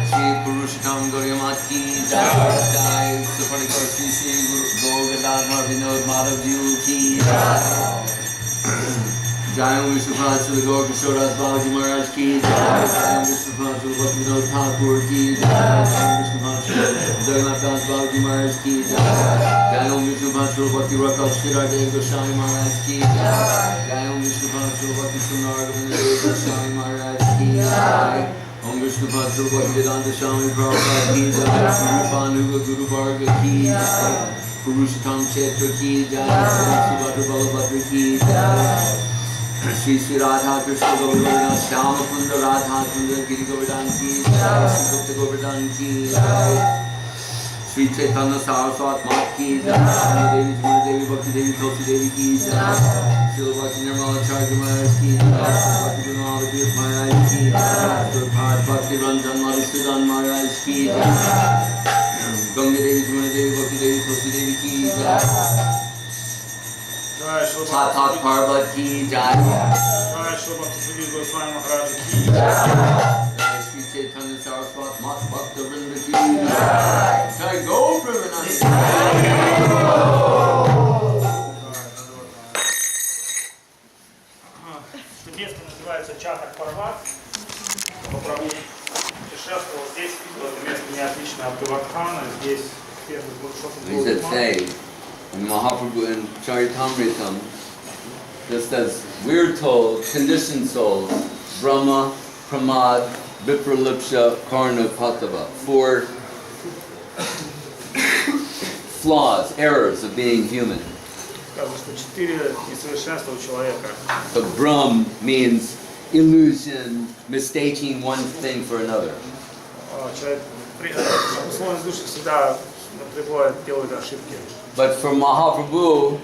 Shri Purushottam Gauriamat ki Jai Suparikar Sri Sri Guru Gogadadhar Vinod Madhav Ji ki Jai Om Vishnuprad Sri Gaur Kishoras Balaji Maharaj ki Jai Om Vishnuprad Sri Bhakti Vinod Thakur ki Jai Om Vishnuprad Sri Jagannathas Balaji Maharaj ki Jai Om Vishnuprad Sri Bhakti Rakal Shri Radhe Goswami Maharaj ki Jai Om Vishnuprad Sri Bhakti Sundar Goswami Maharaj ki Jai Om Vishnuprad Sri Bhakti Vedanta Swami Prabhupada ki Jai Rupanuga Guru Varga ki Jai Purushottam Kshetra ki Jai Subhadra Balabhadra ki Jai Shri Shri Radha Krishna Govardhan Shyama Kunda Radha Kunda Giri Govardhan ki Jai Shri Gupta Govardhan ki Jai Shri Chaitanya Saraswat Mat ki Jai Shri Devi Jumna Devi Bhakti Devi Tulsi Devi ki Jai Shri Bhakti Nirmala Charya Maharaj ki Jai Shri Bhakti Gunala Dev Maharaj ki Jai Shri Bhakti Ranjan Madhusudan Maharaj ki Jai Ganga Devi Jumna Devi Bhakti Devi Tulsi Devi ki Jai Chhatak Parvata ki Jai Jai Shri Bhakti Goswami Mахарадж ki Jai Shri Chaitanya Saraswat Mat Bhakta Vrinda Ki Jai. Jai Go Premanandi. Это место называется Чатак Парвата. Попробую путешествовал здесь, видел это место не отлично от Гавардхана. Здесь первый He said, say, in Mahaprabhu and Charitamritam, just as we're told, conditioned souls, Brahma, Pramad, Vipralipsha, Karna, Patava, 4 flaws, errors of being human. Сказано, что 4 несовершенства у человека. But Brahm means illusion, mistaking one thing for another. Человек, условность души всегда делает ошибки. But for Mahaprabhu,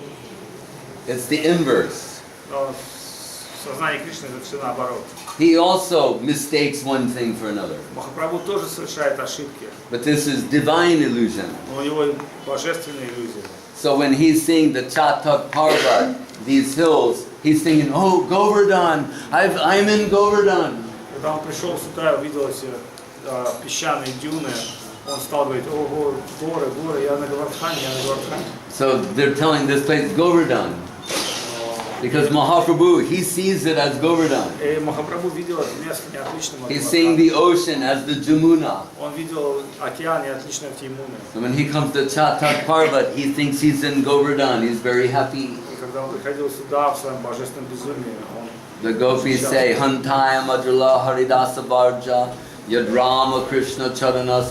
it's the inverse. Но в сознании Кришны это все наоборот. He also mistakes one thing for another. Махапрабху тоже совершает ошибки. But this is divine illusion. Но у него божественная иллюзия. So when he's seeing the Chатtak Parvata, these hills, he's thinking, oh, Govardhan, I'm in Govardhan. Когда он пришел сюда и увидел эти песчаные дюны, он стал говорить, ого, горы, я на Гавардхане. So they're telling this place Govardhan. Because Mahaprabhu, he sees it as Govardhan. И Махапрабху видел это место не отличным от He's seeing the ocean as the Jamuna. Он видел океан не отличным от Ямуны. So when he comes to Chattak Parvata, he thinks he's in Govardhan. He's very happy. И когда он приходил сюда в своем божественном безумии, он The gopis say, Hantaya Madrala Haridasa Varja Yad Rama Krishna Charana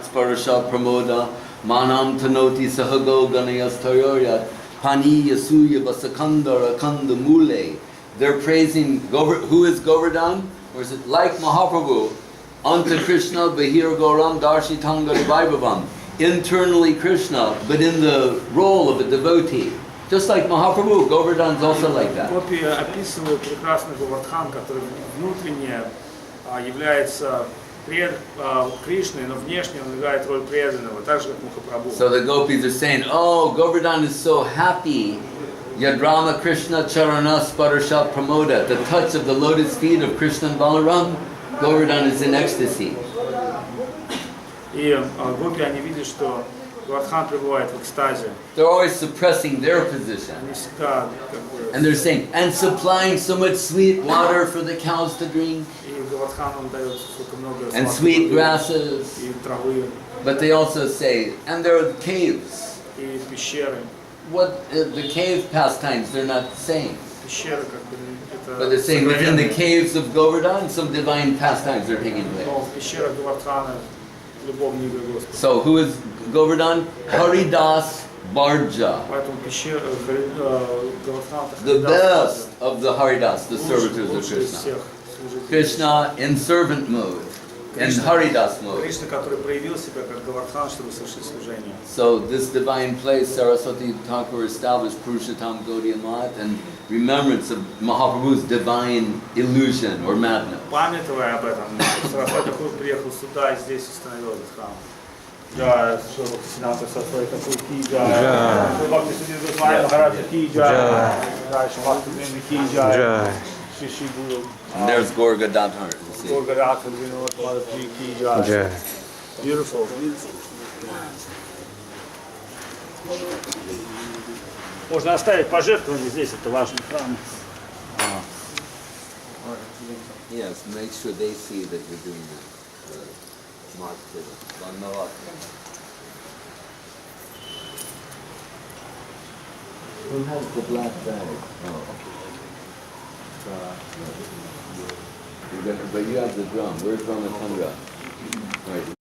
Sparasha Pramoda Manam Tanoti Sahago Ganayas Taroryat Pani Yasuya Vasakanda Rakanda Mule. They're praising who is Govardhan? Or is it like Mahaprabhu? Anta Krishna Bahir Goram Darshi Tangari Vaibhavam. Internally Krishna, but in the role of a devotee. Just like Mahaprabhu, Govardhan is also like that. Гопи описывают прекрасный Говардхан, который внутренне является Кришной, но внешне он играет роль преданного, так же как Махапрабху. So the gopis are saying, oh, Govardhan is so happy. Yadrama Krishna Charana Sparasha Pramoda. The touch of the lotus feet of Krishna and Balaram, Govardhan is in ecstasy. И гопи, они видят, что Говардхан пребывает в экстазе. They're always suppressing their position. Они всегда And they're saying, and supplying so much sweet water for the cows to drink, и Говардхан он дает столько много and sweet grasses. и травы, But they also say, and there are caves. и пещеры. What the cave pastimes, they're not saying. Пещеры как бы это. But they're saying within the caves of Govardhan, some divine pastimes are taking place. Но в пещерах Говардхана любовные игры Господа. So who is Govardhan? Haridas Barja. Поэтому пещера Говардхан The best of the Haridas, the servitors of Krishna. Krishna in servant mode, in Haridas mode. Кришна, который проявил себя как Говардхан, чтобы совершить служение. So this divine place, Saraswati Thakur established Purushottam Gaudiya Math in remembrance of Mahaprabhu's divine illusion or madness. Памятуя об этом, Сарасвати Тхакур приехал сюда и здесь установил этот храм. Джай, Бхактисиданта Сарасвати Тхакур ки джай. Бхактисиданта Махарадж ки джай. Джай, Шамахта Вринда ки джай. Шиши Гуру. And there's Gorga Dadhar. Горгаратха Вринда Махарадж ки джай. Beautiful. Можно оставить пожертвования здесь, это важный храм. Yes, make sure they see that you're doing the mark to Vannavat. Who has the black bag? Oh. But you have the drum. Where's Ramatandra? Right.